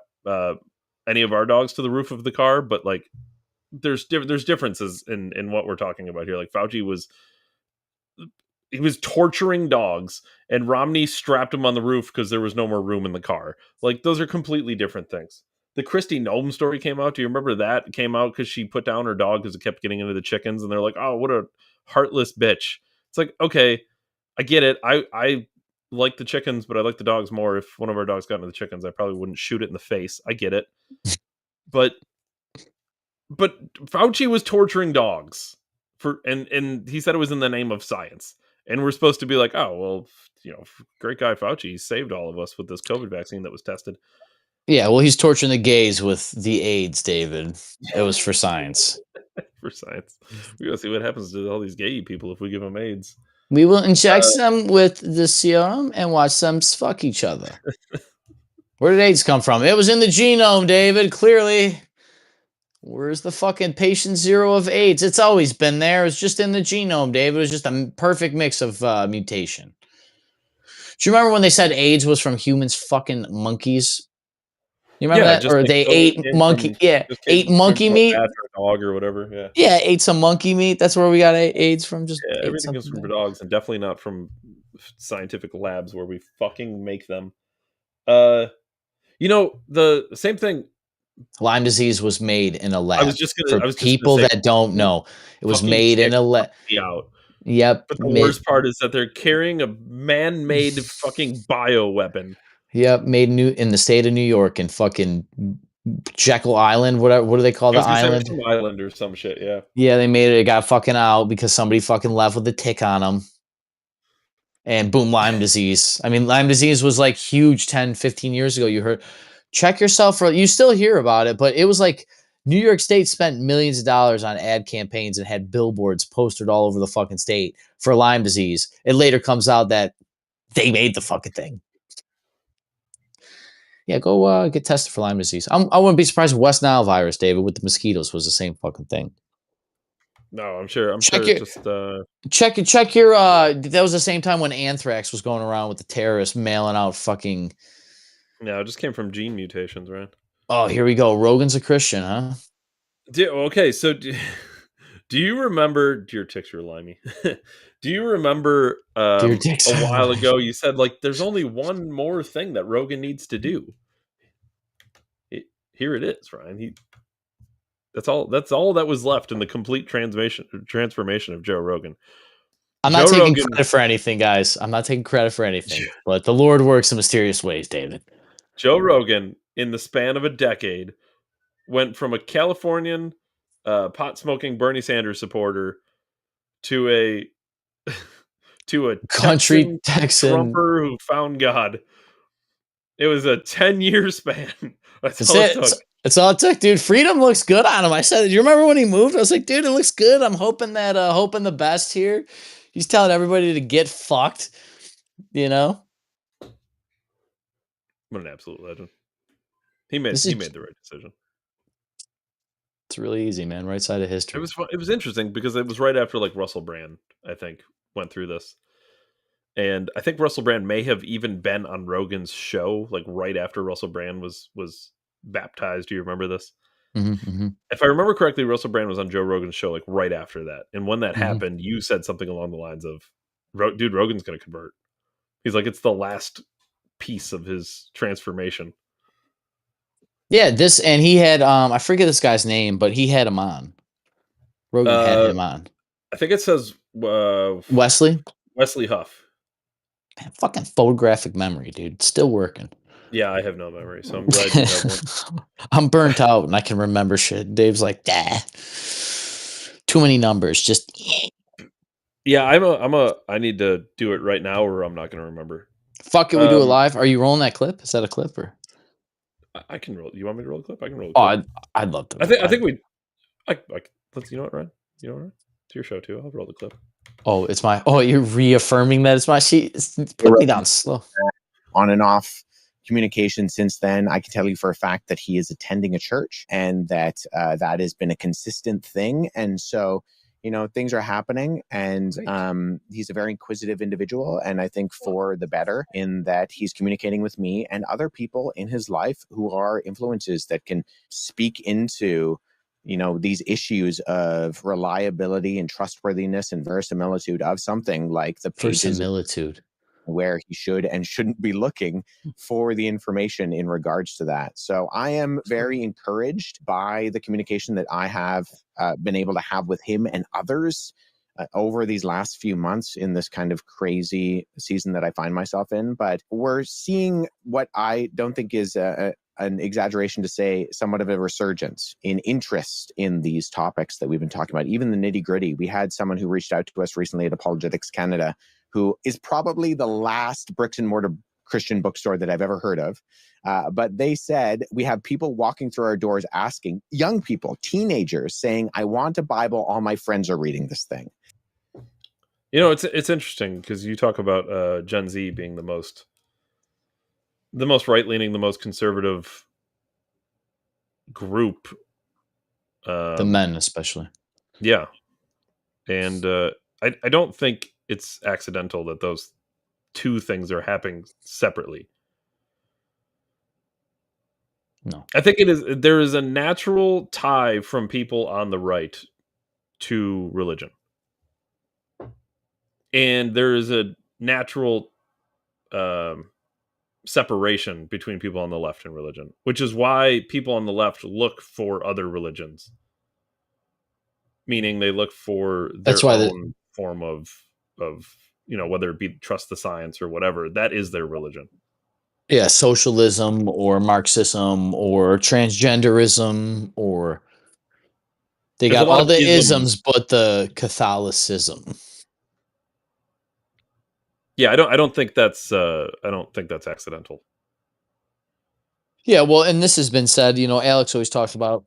any of our dogs to the roof of the car, but like there's differences in what we're talking about here. Like Fauci was torturing dogs, and Romney strapped him on the roof because there was no more room in the car. Like those are completely different things. The Christy Nome story came out. Do you remember that? It came out because she put down her dog because it kept getting into the chickens, and they're like, "Oh, what a heartless bitch." It's like, okay, I get it. I like the chickens, but I like the dogs more. If one of our dogs got into the chickens, I probably wouldn't shoot it in the face. I get it. But Fauci was torturing dogs and he said it was in the name of science. And we're supposed to be like, oh, well, great guy Fauci saved all of us with this COVID vaccine that was tested. Yeah, well, he's torturing the gays with the AIDS, David. It was for science. For science. We gotta see what happens to all these gay people if we give them AIDS. We will inject them with the serum and watch them fuck each other. Where did AIDS come from? It was in the genome, David, clearly. Where's the fucking patient zero of AIDS? It's always been there. It's just in the genome, David. It was just a perfect mix of mutation. Do you remember when they said AIDS was from humans fucking monkeys? You remember that? Or they ate monkey, ate monkey meat. Or a dog or whatever, yeah. Yeah, ate some monkey meat. That's where we got AIDS from. Just everything comes from dogs, and definitely not from scientific labs where we fucking make them. The same thing. Lyme disease was made in a lab. I was just gonna people that don't know, it was made in a lab. Yep. But the worst part is that they're carrying a man-made fucking bioweapon. Yep, made in the state of New York in fucking Jekyll Island. What do they call the island? Some island or some shit. Yeah. Yeah, they made it. It got fucking out because somebody fucking left with a tick on them. And boom, Lyme disease. I mean, Lyme disease was like huge 10, 15 years ago. You heard, check yourself for, you still hear about it, but it was like New York State spent millions of dollars on ad campaigns and had billboards posted all over the fucking state for Lyme disease. It later comes out that they made the fucking thing. Yeah, go get tested for Lyme disease. I wouldn't be surprised if West Nile virus, David, with the mosquitoes was the same fucking thing. No, I'm sure. Check your. That was the same time when anthrax was going around with the terrorists mailing out fucking. No, it just came from gene mutations, right? Oh, here we go. Rogan's a Christian, huh? Okay, so do you remember? Dear ticks, you're limey. Do you remember a while ago you said like there's only one more thing that Rogan needs to do? Here it is, Ryan. That's all that was left in the complete transformation of Joe Rogan. I'm not taking credit for anything, guys. I'm not taking credit for anything. But the Lord works in mysterious ways, David. Joe Rogan, in the span of a decade, went from a Californian pot-smoking Bernie Sanders supporter to a country Texan Trumper who found God. It was a 10-year span. That's all it took. It's all it took, dude. Freedom looks good on him. I said, do you remember when he moved? I was like, dude, it looks good. I'm hoping the best here. He's telling everybody to get fucked, you know? What an absolute legend. He made the right decision. It's really easy, man. Right side of history. It was interesting because it was right after like Russell Brand, I think, went through this. And I think Russell Brand may have even been on Rogan's show, like right after Russell Brand was baptized. Do you remember this? Mm-hmm. If I remember correctly, Russell Brand was on Joe Rogan's show like right after that. And when that happened, you said something along the lines of, dude, Rogan's going to convert. He's like, it's the last piece of his transformation. Yeah, and he had, I forget this guy's name, but he had him on. Rogan had him on. I think it says Wesley Huff. Man, fucking photographic memory, dude. Still working. Yeah, I have no memory, so I'm glad you have one. I'm burnt out and I can remember shit. Dave's like, too many numbers. Just yeah, I need to do it right now, or I'm not going to remember. Fuck it, we do it live. Are you rolling that clip? Is that a clip or? I can roll. You want me to roll a clip? I can roll a clip. Oh, I'd love to. I think we. Let's. You know what, Ryan? You know what, Ryan? It's your show too. I'll roll the clip. Oh, it's my. Oh, you're reaffirming that it's my sheet. Put me down slow. On and off communication since then. I can tell you for a fact that he is attending a church, and that that has been a consistent thing. And so, things are happening, and he's a very inquisitive individual, and I think for the better, in that he's communicating with me and other people in his life who are influences that can speak into these issues of reliability and trustworthiness and verisimilitude of something like the pages Verisimilitude. where he should and shouldn't be looking for the information in regards to that. So I am very encouraged by the communication that I have been able to have with him and others over these last few months in this kind of crazy season that I find myself in. But we're seeing what I don't think is an exaggeration to say somewhat of a resurgence in interest in these topics that we've been talking about, even the nitty gritty. We had someone who reached out to us recently at Apologetics Canada, who is probably the last bricks and mortar Christian bookstore that I've ever heard of. But they said, we have people walking through our doors asking, young people, teenagers, saying, I want a Bible. All my friends are reading this thing. It's interesting because you talk about Gen Z being the most right-leaning, the most conservative group. The men, especially. Yeah. And I don't think it's accidental that those two things are happening separately. No. I think there is a natural tie from people on the right to religion. And there is a natural separation between people on the left and religion, which is why people on the left look for other religions. Meaning they look for their own form of whether it be trust the science or whatever. That is their religion. Yeah, socialism or Marxism or transgenderism, or they got all the isms but the Catholicism. Yeah, I don't think that's accidental. Yeah, well, and this has been said, Alex always talks about,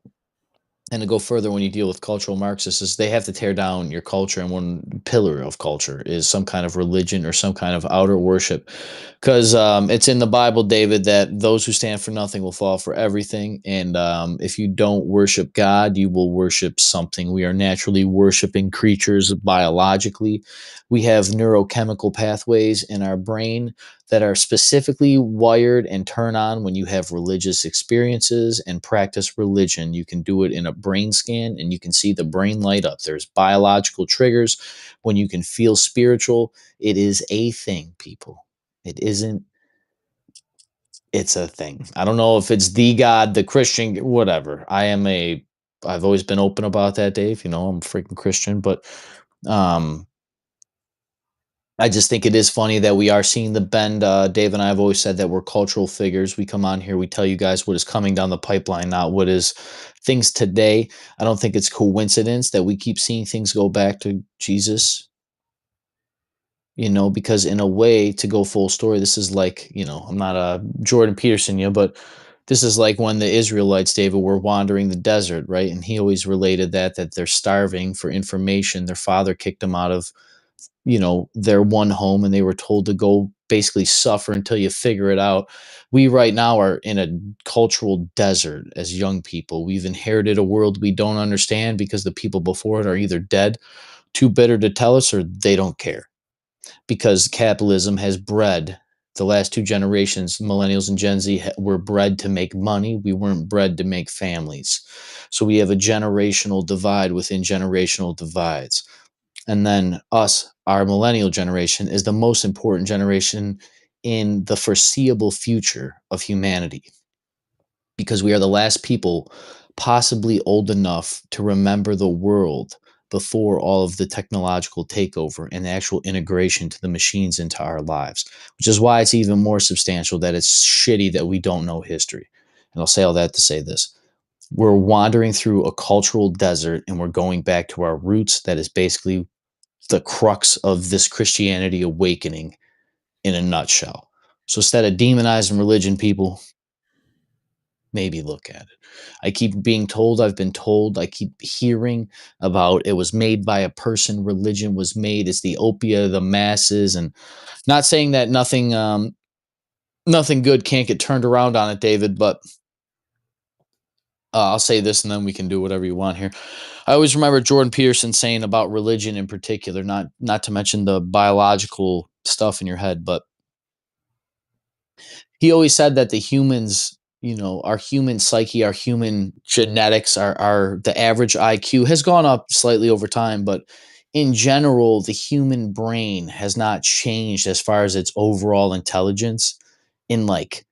and to go further, when you deal with cultural Marxists, is they have to tear down your culture, and one pillar of culture is some kind of religion or some kind of outer worship, because it's in the Bible, David, that those who stand for nothing will fall for everything, and if you don't worship God, you will worship something. We are naturally worshiping creatures biologically. We have neurochemical pathways in our brain that are specifically wired and turn on when you have religious experiences and practice religion. You can do it in a brain scan and you can see the brain light up. There's biological triggers when you can feel spiritual. It is a thing, people. It isn't. It's a thing. I don't know if it's the God, the Christian, whatever. I've always been open about that, Dave. I'm a freaking Christian, but I just think it is funny that we are seeing the bend. Dave and I have always said that we're cultural figures. We come on here, we tell you guys what is coming down the pipeline, not what is things today. I don't think it's coincidence that we keep seeing things go back to Jesus, because in a way, to go full story, this is like, I'm not a Jordan Peterson, but this is like when the Israelites, David, were wandering the desert, right? And he always related that they're starving for information. Their father kicked them out of their one home, and they were told to go basically suffer until you figure it out. We right now are in a cultural desert as young people. We've inherited a world we don't understand because the people before it are either dead, too bitter to tell us, or they don't care. Because capitalism has bred the last two generations, millennials and Gen Z, were bred to make money. We weren't bred to make families. So we have a generational divide within generational divides. And then us, our millennial generation, is the most important generation in the foreseeable future of humanity, because we are the last people possibly old enough to remember the world before all of the technological takeover and the actual integration to the machines into our lives, which is why it's even more substantial that it's shitty that we don't know history. And I'll say all that to say this. We're wandering through a cultural desert, and we're going back to our roots. That is basically the crux of this Christianity awakening in a nutshell. So instead of demonizing religion, people, maybe look at it. I keep being told, I've been told, I keep hearing about it was made by a person, religion was made, it's the opiate of the masses, and not saying that nothing good can't get turned around on it, David, but I'll say this and then we can do whatever you want here. I always remember Jordan Peterson saying about religion in particular, not to mention the biological stuff in your head, but he always said that the humans, our human psyche, our human genetics, our the average IQ has gone up slightly over time, but in general, the human brain has not changed as far as its overall intelligence in like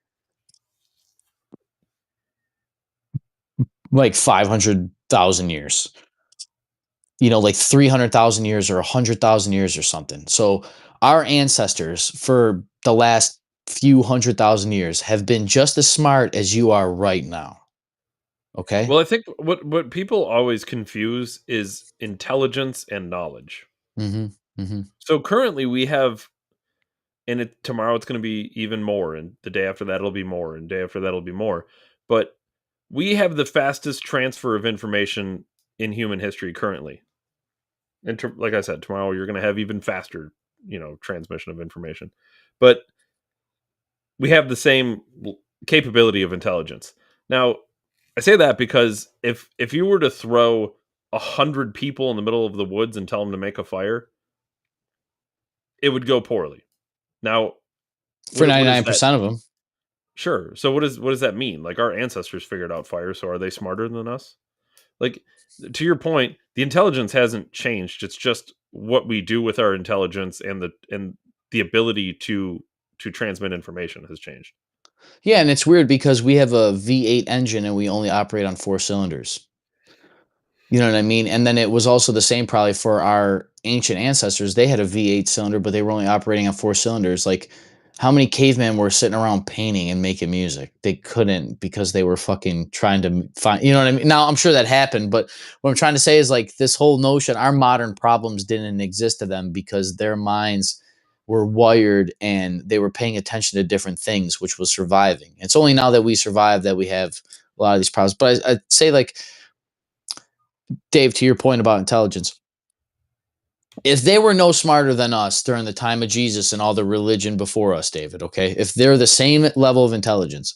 500,000 years. Like 300,000 years or 100,000 years or something. So our ancestors for the last few 100,000 years have been just as smart as you are right now. Okay? Well, I think what people always confuse is intelligence and knowledge. Mhm. Mhm. So currently we have, and tomorrow it's going to be even more, and the day after that it'll be more, and day after that it'll be more. But we have the fastest transfer of information in human history currently. And like I said, tomorrow you're going to have even faster, transmission of information. But we have the same capability of intelligence. Now, I say that because if you were to throw 100 people in the middle of the woods and tell them to make a fire, it would go poorly. Now, For what is 99% of them. Sure. So what does that mean? Like, our ancestors figured out fire, so are they smarter than us? Like, to your point, the intelligence hasn't changed. It's just what we do with our intelligence and the ability to transmit information has changed. Yeah, and it's weird because we have a V8 engine and we only operate on 4 cylinders. You know what I mean? And then it was also the same probably for our ancient ancestors. They had a V8 cylinder, but they were only operating on 4 cylinders. Like, how many cavemen were sitting around painting and making music? They couldn't because they were fucking trying to find, you know what I mean? Now, I'm sure that happened, but what I'm trying to say is like this whole notion, our modern problems didn't exist to them because their minds were wired and they were paying attention to different things, which was surviving. It's only now that we survive that we have a lot of these problems. But I'd say, like, Dave, to your point about intelligence, if they were no smarter than us during the time of Jesus and all the religion before us, David, okay, if they're the same level of intelligence,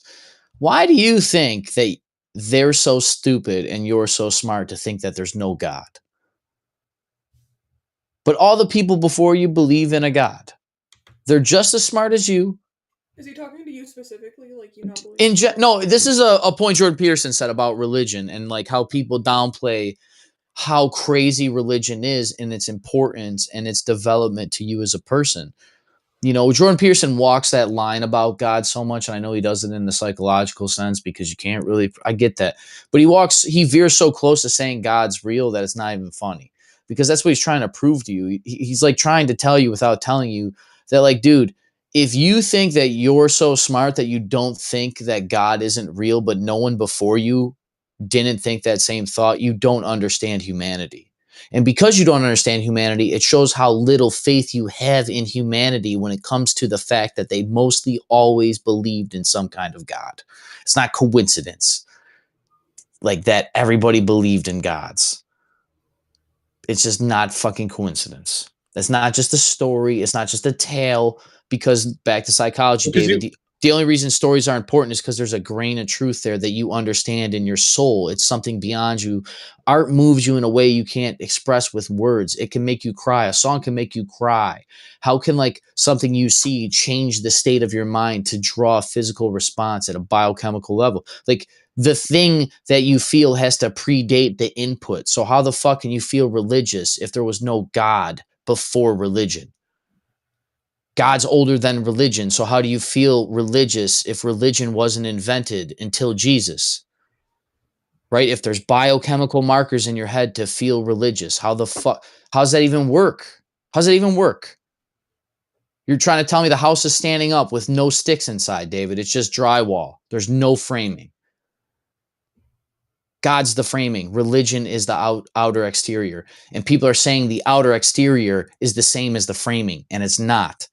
why do you think that they're so stupid and you're so smart to think that there's no God? But all the people before you believe in a God. They're just as smart as you. Is he talking to you specifically? Like, you not believe? No, this is a point Jordan Peterson said about religion and like how people downplay how crazy religion is and its importance and its development to you as a person. Jordan Peterson walks that line about God so much, and I know he does it in the psychological sense because you can't really, I get that. But he veers so close to saying God's real that it's not even funny because that's what he's trying to prove to you. He's like trying to tell you without telling you that, like, dude, if you think that you're so smart that you don't think that God isn't real, but no one before you didn't think that same thought, you don't understand humanity. And because you don't understand humanity, it shows how little faith you have in humanity when it comes to the fact that they mostly always believed in some kind of God. It's not coincidence like that everybody believed in gods. It's just not fucking coincidence. It's not just a story. It's not just a tale. Because back to psychology, David, the only reason stories are important is because there's a grain of truth there that you understand in your soul. It's something beyond you. Art moves you in a way you can't express with words. It can make you cry. A song can make you cry. How can like something you see change the state of your mind to draw a physical response at a biochemical level? Like, the thing that you feel has to predate the input. So how the fuck can you feel religious if there was no God before religion? God's older than religion. So how do you feel religious if religion wasn't invented until Jesus? Right? If there's biochemical markers in your head to feel religious, how's that even work? How's that even work? You're trying to tell me the house is standing up with no sticks inside, David. It's just drywall. There's no framing. God's the framing. Religion is the outer exterior. And people are saying the outer exterior is the same as the framing, and it's not.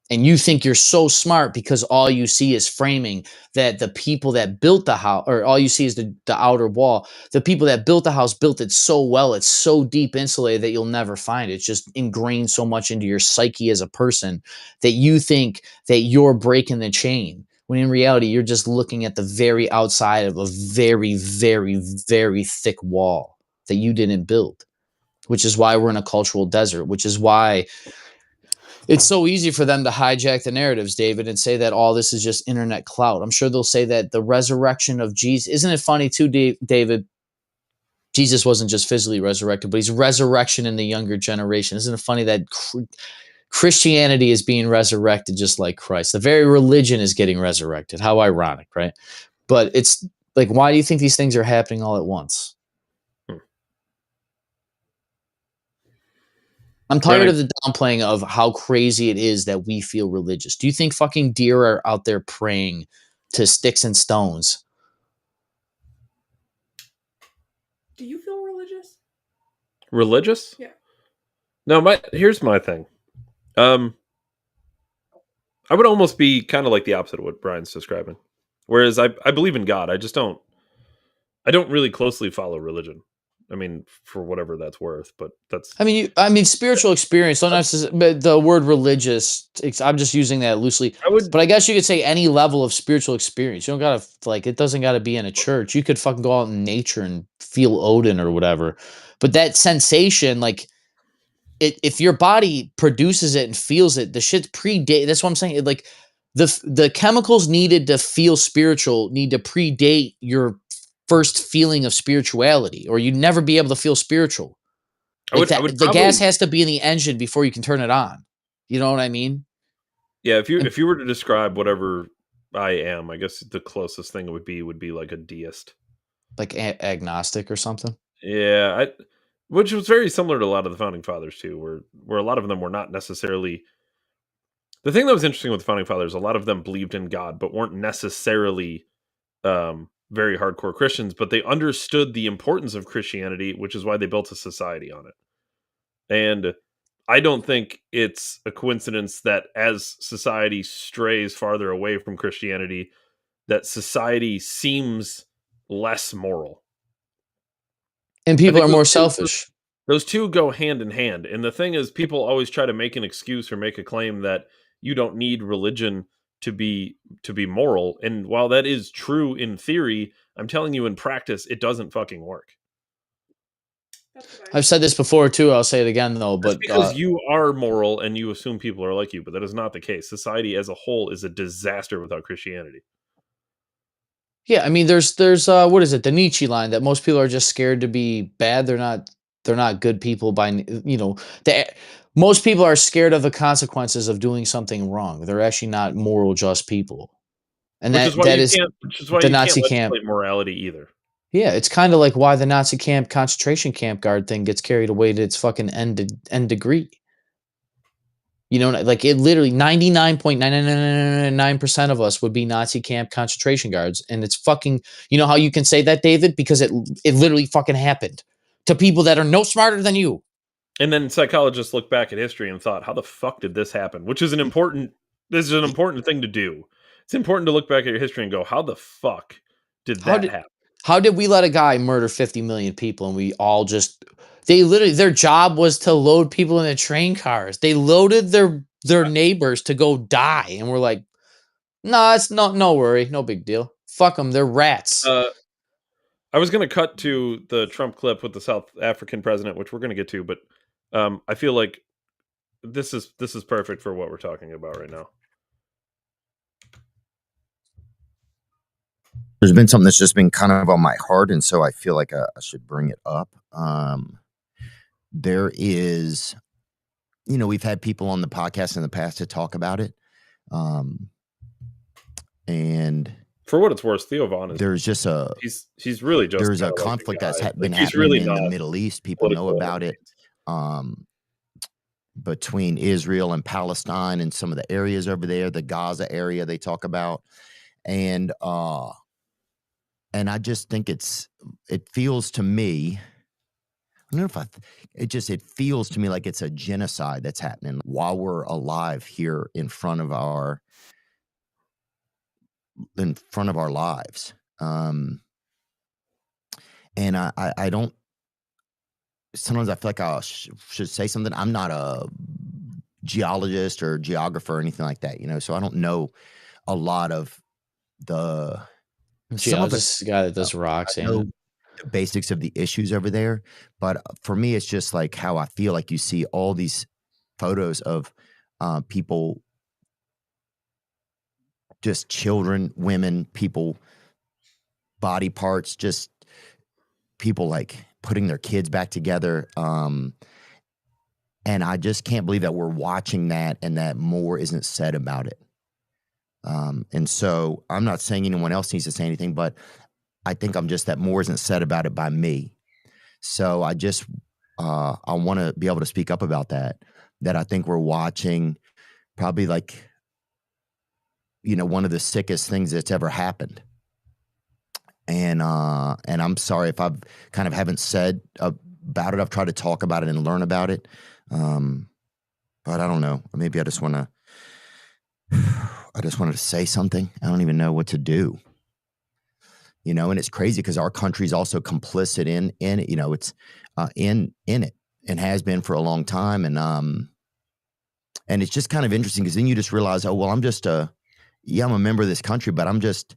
And you think you're so smart because all you see is framing, that the people that built the house, or all you see is the outer wall. The people that built the house built it so well, it's so deep insulated that you'll never find it. It's just ingrained so much into your psyche as a person that you think that you're breaking the chain when in reality, you're just looking at the very outside of a very, very, very thick wall that you didn't build, which is why we're in a cultural desert, which is why it's so easy for them to hijack the narratives, David, and say that all this is just internet clout. I'm sure they'll say that the resurrection of Jesus, isn't it funny too, David? Jesus wasn't just physically resurrected, but he's resurrection in the younger generation. Isn't it funny that Christianity is being resurrected just like Christ? The very religion is getting resurrected. How ironic, right? But it's like, why do you think these things are happening all at once? I'm tired of the downplaying of how crazy it is that we feel religious. Do you think fucking deer are out there praying to sticks and stones? Do you feel religious? Religious? Yeah. No, here's my thing. I would almost be kind of like the opposite of what Brian's describing. Whereas I believe in God. I don't really closely follow religion. I mean, for whatever that's worth, but that's. I mean, spiritual experience. Sometimes, but the word religious, I'm just using that loosely. But I guess you could say any level of spiritual experience. You don't gotta it doesn't gotta be in a church. You could fucking go out in nature and feel Odin or whatever. But that sensation, if your body produces it and feels it, the shit predate. That's what I'm saying. The chemicals needed to feel spiritual need to predate your first feeling of spirituality, or you'd never be able to feel spiritual. The gas has to be in the engine before you can turn it on. You know what I mean? Yeah, if you were to describe whatever I am, I guess the closest thing it would be like a deist, like agnostic or something. Yeah, which was very similar to a lot of the founding fathers too, where a lot of them were not necessarily. The thing that was interesting with the founding fathers, a lot of them believed in God, but weren't necessarily very hardcore Christians, but they understood the importance of Christianity, which is why they built a society on it. And I don't think it's a coincidence that as society strays farther away from Christianity, that society seems less moral. And people are more selfish. Those two go hand in hand. And the thing is, people always try to make an excuse or make a claim that you don't need religion to be moral. And while that is true in theory, I'm telling you in practice, it doesn't fucking work. I've said this before too. I'll say it again though. But because you are moral and you assume people are like you, but that is not the case. Society as a whole is a disaster without Christianity. Yeah, I mean, there's what is it? The Nietzsche line that most people are just scared to be bad. They're not good people most people are scared of the consequences of doing something wrong. They're actually not moral, just people. And which is why the you Nazi can't camp morality either. Yeah, it's kind of like why the Nazi camp concentration camp guard thing gets carried away to its fucking end degree. You know, like it literally 99.999% of us would be Nazi camp concentration guards. And it's fucking, you know how you can say that, David? Because it literally fucking happened to people that are no smarter than you. And then psychologists look back at history and thought, how the fuck did this happen? Which is an important thing to do. It's important to look back at your history and go, how the fuck did that happen? How did we let a guy murder 50 million people and we all just, their job was to load people in the train cars. They loaded their neighbors to go die. And we're like, no, it's no worry. No big deal. Fuck them. They're rats. I was going to cut to the Trump clip with the South African president, which we're going to get to, but I feel like this is perfect for what we're talking about right now. There's been something that's just been kind of on my heart, and so I feel like I should bring it up. There is, we've had people on the podcast in the past to talk about it. And for what it's worth, Theo Von is. There's just he's really just. There's a conflict that's been happening in the Middle East. People know about it. Between Israel and Palestine and some of the areas over there, the Gaza area they talk about, and I just think it feels to me. I don't know if it feels to me like it's a genocide that's happening while we're alive here in front of our lives. And I don't, sometimes I feel like I should say something. I'm not a geologist or geographer or anything like that, so I don't know a lot of the Gee, I was just a guy that does rocks I and know the basics of the issues over there, but for me, it's just like how I feel like you see all these photos of people, just children, women, people, body parts, just people like putting their kids back together. And I just can't believe that we're watching that and that more isn't said about it. And so I'm not saying anyone else needs to say anything, but I think I'm just that more isn't said about it by me. So I just, I want to be able to speak up about that I think we're watching probably like, one of the sickest things that's ever happened. And I'm sorry if I've kind of haven't said about it. I've tried to talk about it and learn about it. But I don't know. Maybe I just wanted to say something. I don't even know what to do. And it's crazy because our country's also complicit in it. It's in it and has been for a long time. And it's just kind of interesting because then you just realize, oh, well, I'm a member of this country, but I'm just,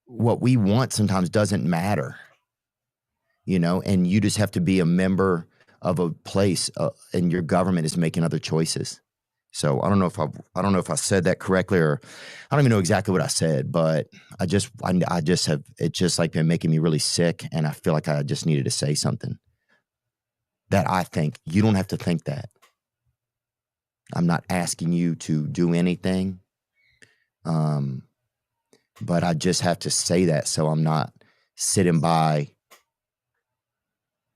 what we want sometimes doesn't matter, and you just have to be a member of a place and your government is making other choices. So I don't know if I said that correctly, or I don't even know exactly what I said, but I just have, it's just like been making me really sick. And I feel like I just needed to say something that I think you don't have to think that. I'm not asking you to do anything. But I just have to say that. So I'm not sitting by,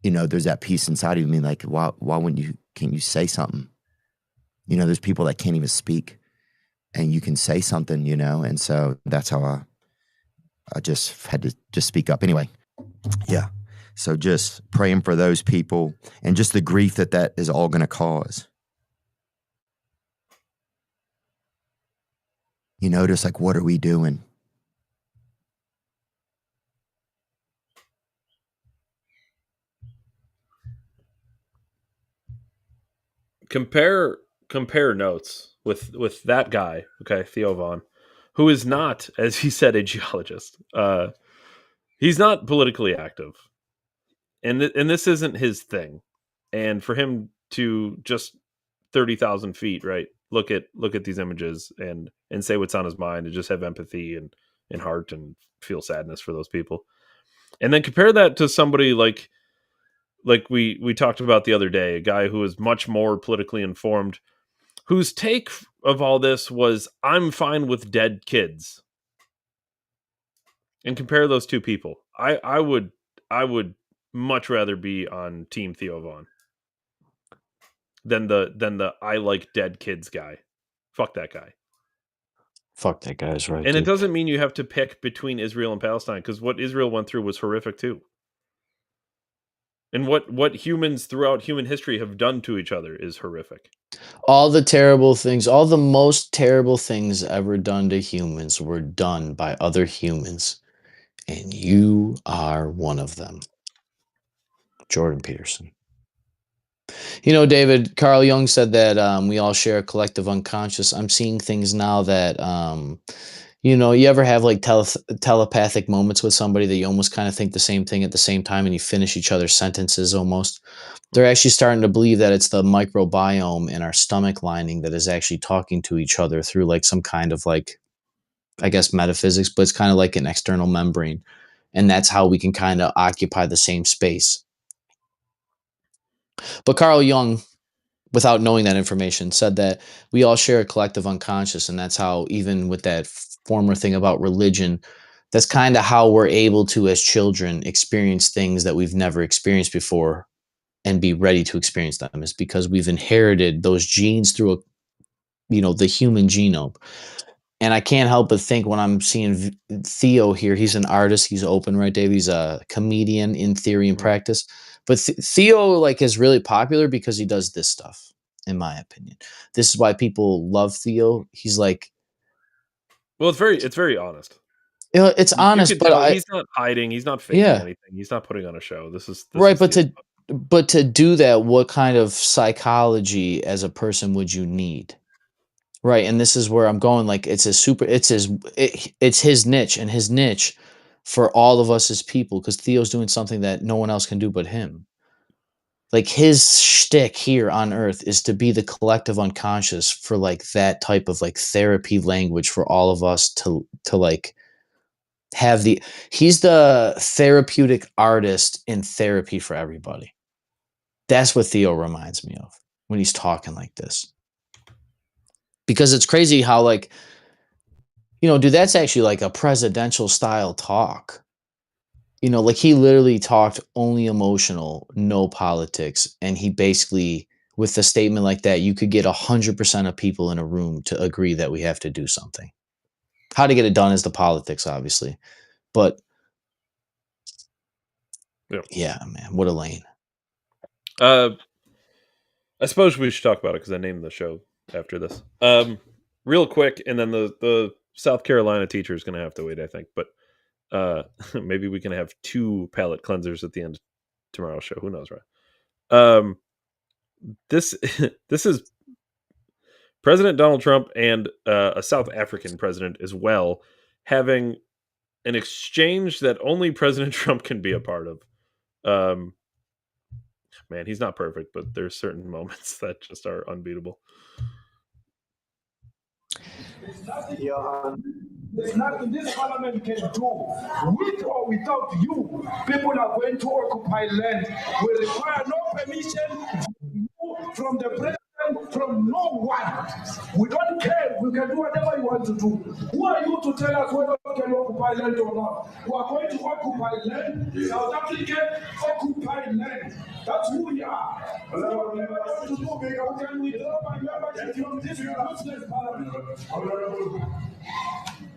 there's that piece inside of me. Like, why can't you say something? There's people that can't even speak and you can say something, and so that's how I just had to just speak up anyway. Yeah. So just praying for those people and just the grief that is all going to cause. Just like, what are we doing? Compare notes with that guy, okay, Theo Vaughn, who is not, as he said, a geologist. He's not politically active, and this isn't his thing. And for him to just 30,000 feet, right, look at these images and say what's on his mind and just have empathy and heart and feel sadness for those people, and then compare that to somebody like we talked about the other day, a guy who is much more politically informed, whose take of all this was, I'm fine with dead kids. And compare those two people. I would much rather be on Team Theo Vaughn than the I like dead kids guy. Fuck that guy. Fuck that guy's right. And dude. it doesn't mean you have to pick between Israel and Palestine, because what Israel went through was horrific too. And what humans throughout human history have done to each other is horrific. All the terrible things, all the most terrible things ever done to humans were done by other humans. And you are one of them. Jordan Peterson. David, Carl Jung said that we all share a collective unconscious. I'm seeing things now that, you ever have like telepathic moments with somebody that you almost kind of think the same thing at the same time and you finish each other's sentences almost. They're actually starting to believe that it's the microbiome in our stomach lining that is actually talking to each other through like some kind of like, I guess, metaphysics, but it's kind of like an external membrane. And that's how we can kind of occupy the same space. But Carl Jung, without knowing that information, said that we all share a collective unconscious. And that's how, even with that former thing about religion, that's kind of how we're able to, as children, experience things that we've never experienced before and be ready to experience them, is because we've inherited those genes through the human genome. And I can't help but think when I'm seeing Theo here, he's an artist, he's open, right, Dave? He's a comedian in theory and practice. But Theo like is really popular because he does this stuff, in my opinion. This is why people love Theo. He's like, well, it's very honest. It's honest, but he's not hiding, he's not faking anything, he's not putting on a show. This is right, is but to do that, what kind of psychology as a person would you need? Right, and this is where I'm going. Like, it's his niche, and his niche for all of us as people, because Theo's doing something that no one else can do but him. Like, his shtick here on Earth is to be the collective unconscious for like that type of like therapy language for all of us to like have the. He's the therapeutic artist in therapy for everybody. That's what Theo reminds me of when he's talking like this. Because it's crazy how, like, dude, that's actually like a presidential style talk. Like, he literally talked only emotional, no politics. And he basically, with a statement like that, you could get 100% of people in a room to agree that we have to do something. How to get it done is the politics, obviously. But yeah, man, what a lane. I suppose we should talk about it because I named the show after this. Real quick, and then the South Carolina teacher is going to have to wait, I think. But maybe we can have 2 palate cleansers at the end of tomorrow's show. Who knows, right? This is President Donald Trump and a South African president as well having an exchange that only President Trump can be a part of. Man, he's not perfect, but there's certain moments that just are unbeatable. There's nothing this parliament can do. With or without you, people are going to occupy land. We require no permission from the president, from no one. We don't care. We can do whatever you want to do. Who are you to tell us whether we can occupy land or not? We are going to occupy land. South Africa occupy land. That's who we are. So whatever you want to do, we can withdraw my membership from this useless parliament.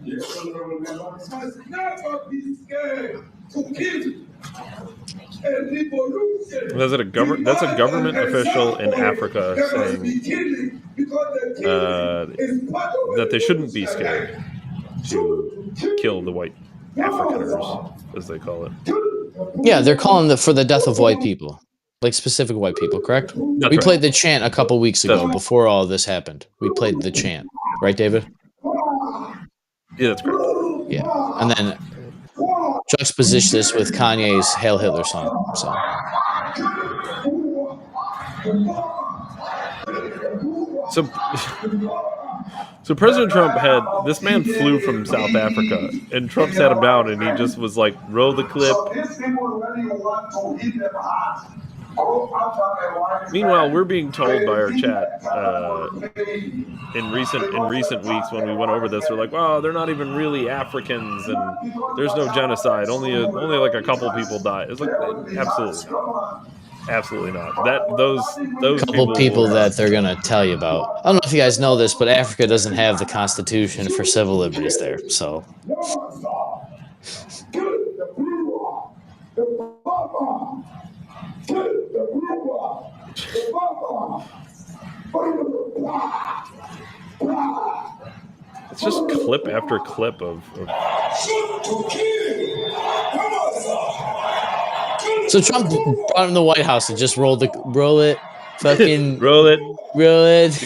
Yes, honorable member. Must never be scared to kill a revolution. That's a government official in Africa saying that they shouldn't be scared to kill the white Afrikaners, as they call it. Yeah, they're calling for the death of white people, like specific white people, correct? That's we right. played the chant a couple weeks ago before all this happened. We played the chant, right, David? Yeah, that's correct. Yeah, and then juxtaposition this with Kanye's "Hail Hitler" song. So President Trump had this man flew from South Africa, and Trump sat him down, and he just was like, "Roll the clip." Meanwhile, we're being told by our chat in recent weeks when we went over this, we're like, "Wow, they're not even really Africans, and there's no genocide. Only like a couple people died." It's like absolutely not. Those couple people that they're gonna tell you about. I don't know if you guys know this, but Africa doesn't have the Constitution for civil liberties there. So. It's just clip after clip of... So Trump brought him the White House and just roll it, fucking roll it.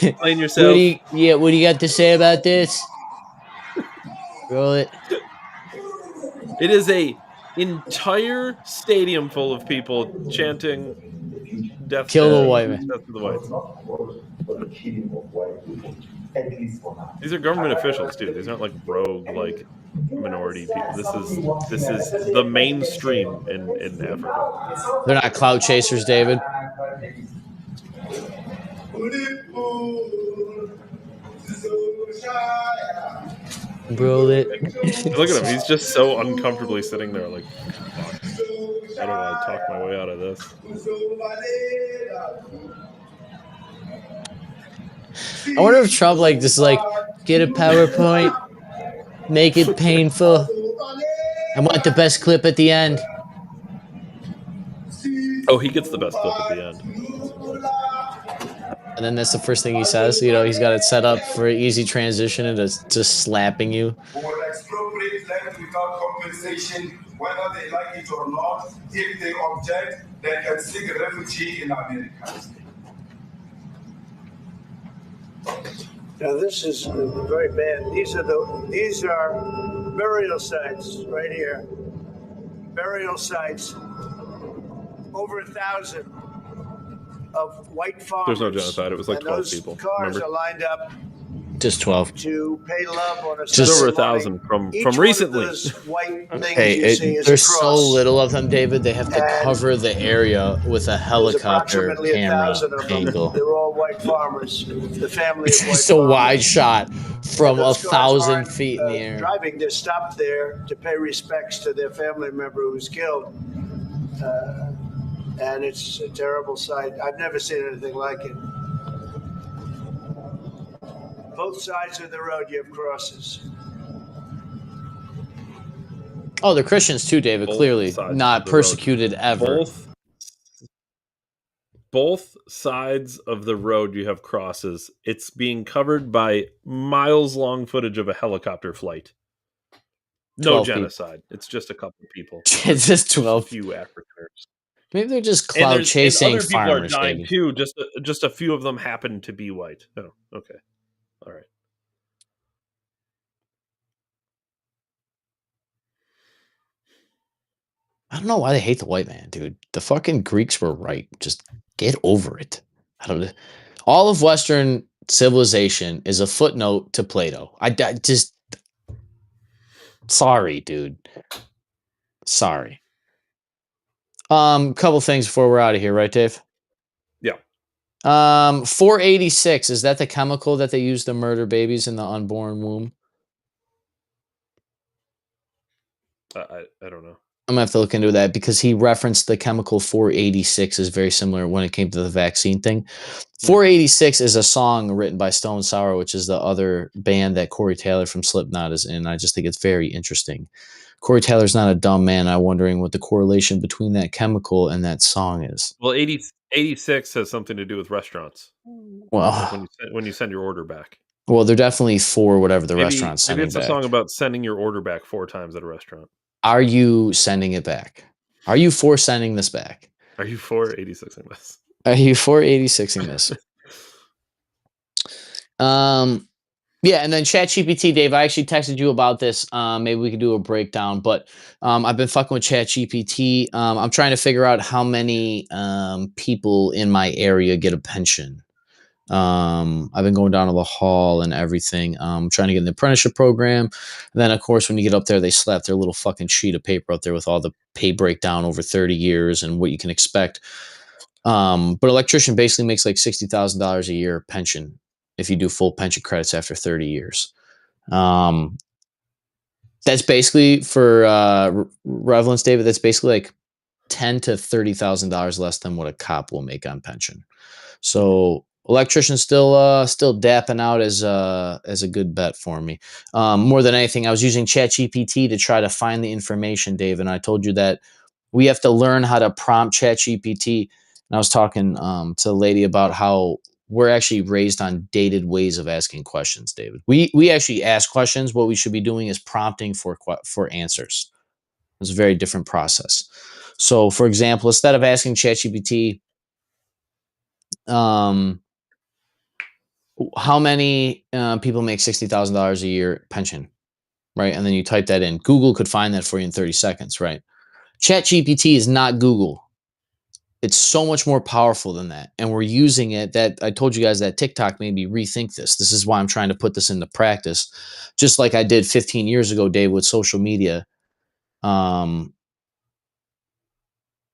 Explain yourself. What do you got to say about this? Roll it. It is a entire stadium full of people chanting "Death Kill the white man." Death to the whites. These are government officials, dude. These aren't like rogue, like minority people. This is the mainstream in Africa. They're not clout chasers, David. Roll it. Look at him. He's just so uncomfortably sitting there like, fuck. How do I talk my way out of this? I wonder if Trump just get a PowerPoint, make it painful. I want the best clip at the end. Oh, he gets the best clip at the end. And then that's the first thing he says. He's got it set up for an easy transition into just slapping you. Will expropriate land without compensation, whether they like it or not. If they object, they can seek refugee in America. Now this is very bad. These are burial sites right here. Burial sites. Over 1,000 of white farmers. There's no genocide. It was like and 12 those people. cars Remember? are lined up Just 12. to pay love on a Just Sunday over morning. 1,000 Each from one recently. Of those white things Hey, you see is there's a so cross. little of them, David. They have to And cover the area with a There's helicopter approximately camera 1,000 of them. angle. They're all white farmers. The family It's of white just a farmers. wide shot from And those cars 1,000 aren't, feet in the air. driving. They're stopped there to pay respects to their family member who was killed. And it's a terrible sight. I've never seen anything like it. Both sides of the road, you have crosses. Oh, they're Christians too, David. Both Clearly sides not of the road. persecuted ever. Both sides of the road you have crosses. It's being covered by miles-long footage of a helicopter flight. No genocide. It's just a couple of people. It's just 12. A few Afrikaners. Maybe they're just cloud chasing other people farmers. are dying David. too. Just a few of them happen to be white. Oh, okay, all right. I don't know why they hate the white man, dude. The fucking Greeks were right. Just get over it. I don't. All of Western civilization is a footnote to Plato. I just. Sorry, dude. Sorry. Couple things before we're out of here, right, Dave? Yeah. 486, is that the chemical that they use to murder babies in the unborn womb? I don't know. I'm gonna have to look into that because he referenced the chemical 486 is very similar when it came to the vaccine thing. 486 is a song written by Stone Sour, which is the other band that Corey Taylor from Slipknot is in. I just think it's very interesting. Corey Taylor's not a dumb man. I'm wondering what the correlation between that chemical and that song is. Well, 86 has something to do with restaurants. Well, like when you send your order back. Well, they're definitely for whatever the restaurant's maybe sending it's back. a song about sending your order back 4 times at a restaurant. Are you sending it back? Are you for sending this back? Are you for 86ing this? Are you for 86ing this? Yeah, and then ChatGPT, Dave, I actually texted you about this. Maybe we could do a breakdown, but I've been fucking with ChatGPT. I'm trying to figure out how many people in my area get a pension. I've been going down to the hall and everything. Trying to get in the apprenticeship program. And then, of course, when you get up there, they slap their little fucking sheet of paper up there with all the pay breakdown over 30 years and what you can expect. But electrician basically makes like $60,000 a year pension if you do full pension credits after 30 years. That's basically for relevance, David. That's basically like $10,000 to $30,000 less than what a cop will make on pension. So electrician's still dapping out as a good bet for me. More than anything, I was using ChatGPT to try to find the information, Dave, and I told you that we have to learn how to prompt ChatGPT. And I was talking to a lady about how we're actually raised on dated ways of asking questions, David. We actually ask questions. What we should be doing is prompting for answers. It's a very different process. So, for example, instead of asking ChatGPT, how many people make $60,000 a year pension, right? And then you type that in. Google could find that for you in 30 seconds, right? ChatGPT is not Google. It's so much more powerful than that. And we're using it. That I told you guys that TikTok made me rethink this. This is why I'm trying to put this into practice, just like I did 15 years ago, Dave, with social media.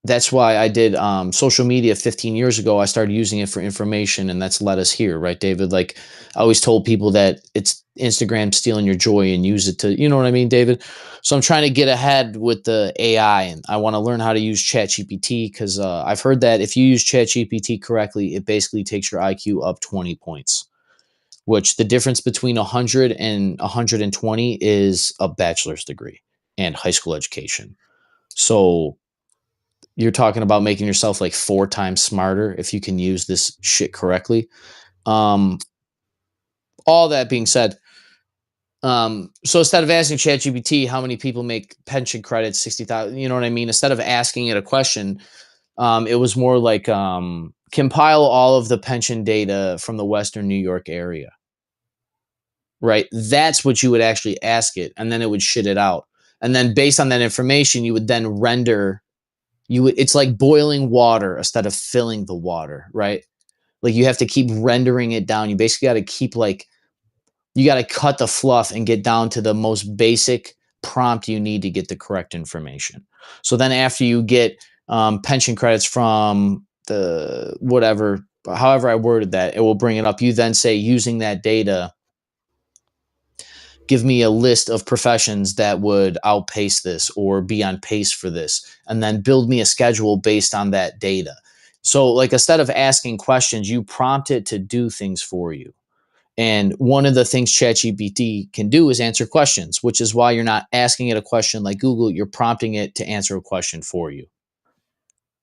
That's why I did social media 15 years ago. I started using it for information, and that's led us here, right, David? Like I always told people that it's Instagram stealing your joy and use it to, you know what I mean, David? So I'm trying to get ahead with the AI, and I want to learn how to use ChatGPT because I've heard that if you use ChatGPT correctly, it basically takes your IQ up 20 points, which the difference between 100 and 120 is a bachelor's degree and high school education. So you're talking about making yourself like 4 times smarter if you can use this shit correctly. All that being said, so instead of asking ChatGPT how many people make pension credits, 60,000, you know what I mean? Instead of asking it a question, it was more like compile all of the pension data from the Western New York area. right? That's what you would actually ask it, and then it would shit it out. And then based on that information, you would then render. It's like boiling water instead of filling the water, right? Like you have to keep rendering it down. You basically got to keep you got to cut the fluff and get down to the most basic prompt you need to get the correct information. So then after you get pension credits from the whatever, however I worded that, it will bring it up. You then say, using that data, give me a list of professions that would outpace this or be on pace for this, and then build me a schedule based on that data. So like instead of asking questions, you prompt it to do things for you. And one of the things ChatGPT can do is answer questions, which is why you're not asking it a question like Google, you're prompting it to answer a question for you.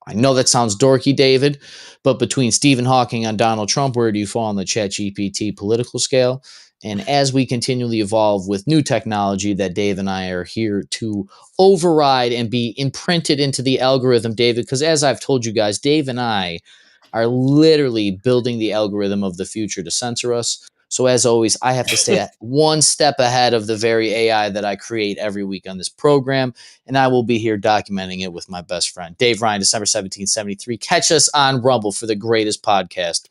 I know that sounds dorky, David, but between Stephen Hawking and Donald Trump, where do you fall on the ChatGPT political scale? And as we continually evolve with new technology that Dave and I are here to override and be imprinted into the algorithm, David, because as I've told you guys, Dave and I are literally building the algorithm of the future to censor us. So as always, I have to stay one step ahead of the very AI that I create every week on this program, and I will be here documenting it with my best friend, Dave Ryan, December 1773. Catch us on Rumble for the greatest podcast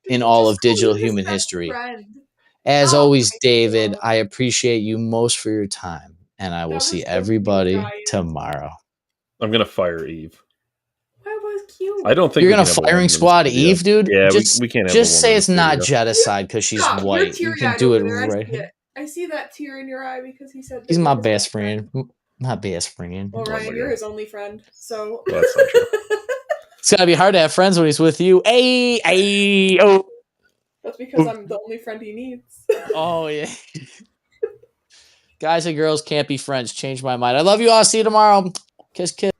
in all of digital human history. As always, David, I appreciate you most for your time, and I will see everybody tomorrow. I'm going to fire Eve. That was cute. I don't think you're we gonna can have a firing woman in squad studio. Eve, dude. Yeah, just, we can't have just a say woman it's in not studio. genocide because she's Stop. white. You're You can teary-eyed do it over there. right I see here. it. I see that tear in your eye because he said He's that my you're his best friend. My best friend. Well, Oh Ryan, my you're God. his only friend, so. Well, that's not true. It's gotta be hard to have friends when he's with you. Hey, hey, oh. That's because I'm the only friend he needs. Oh yeah. Guys and girls can't be friends. Change my mind. I love you all. See you tomorrow. Kiss, kiss.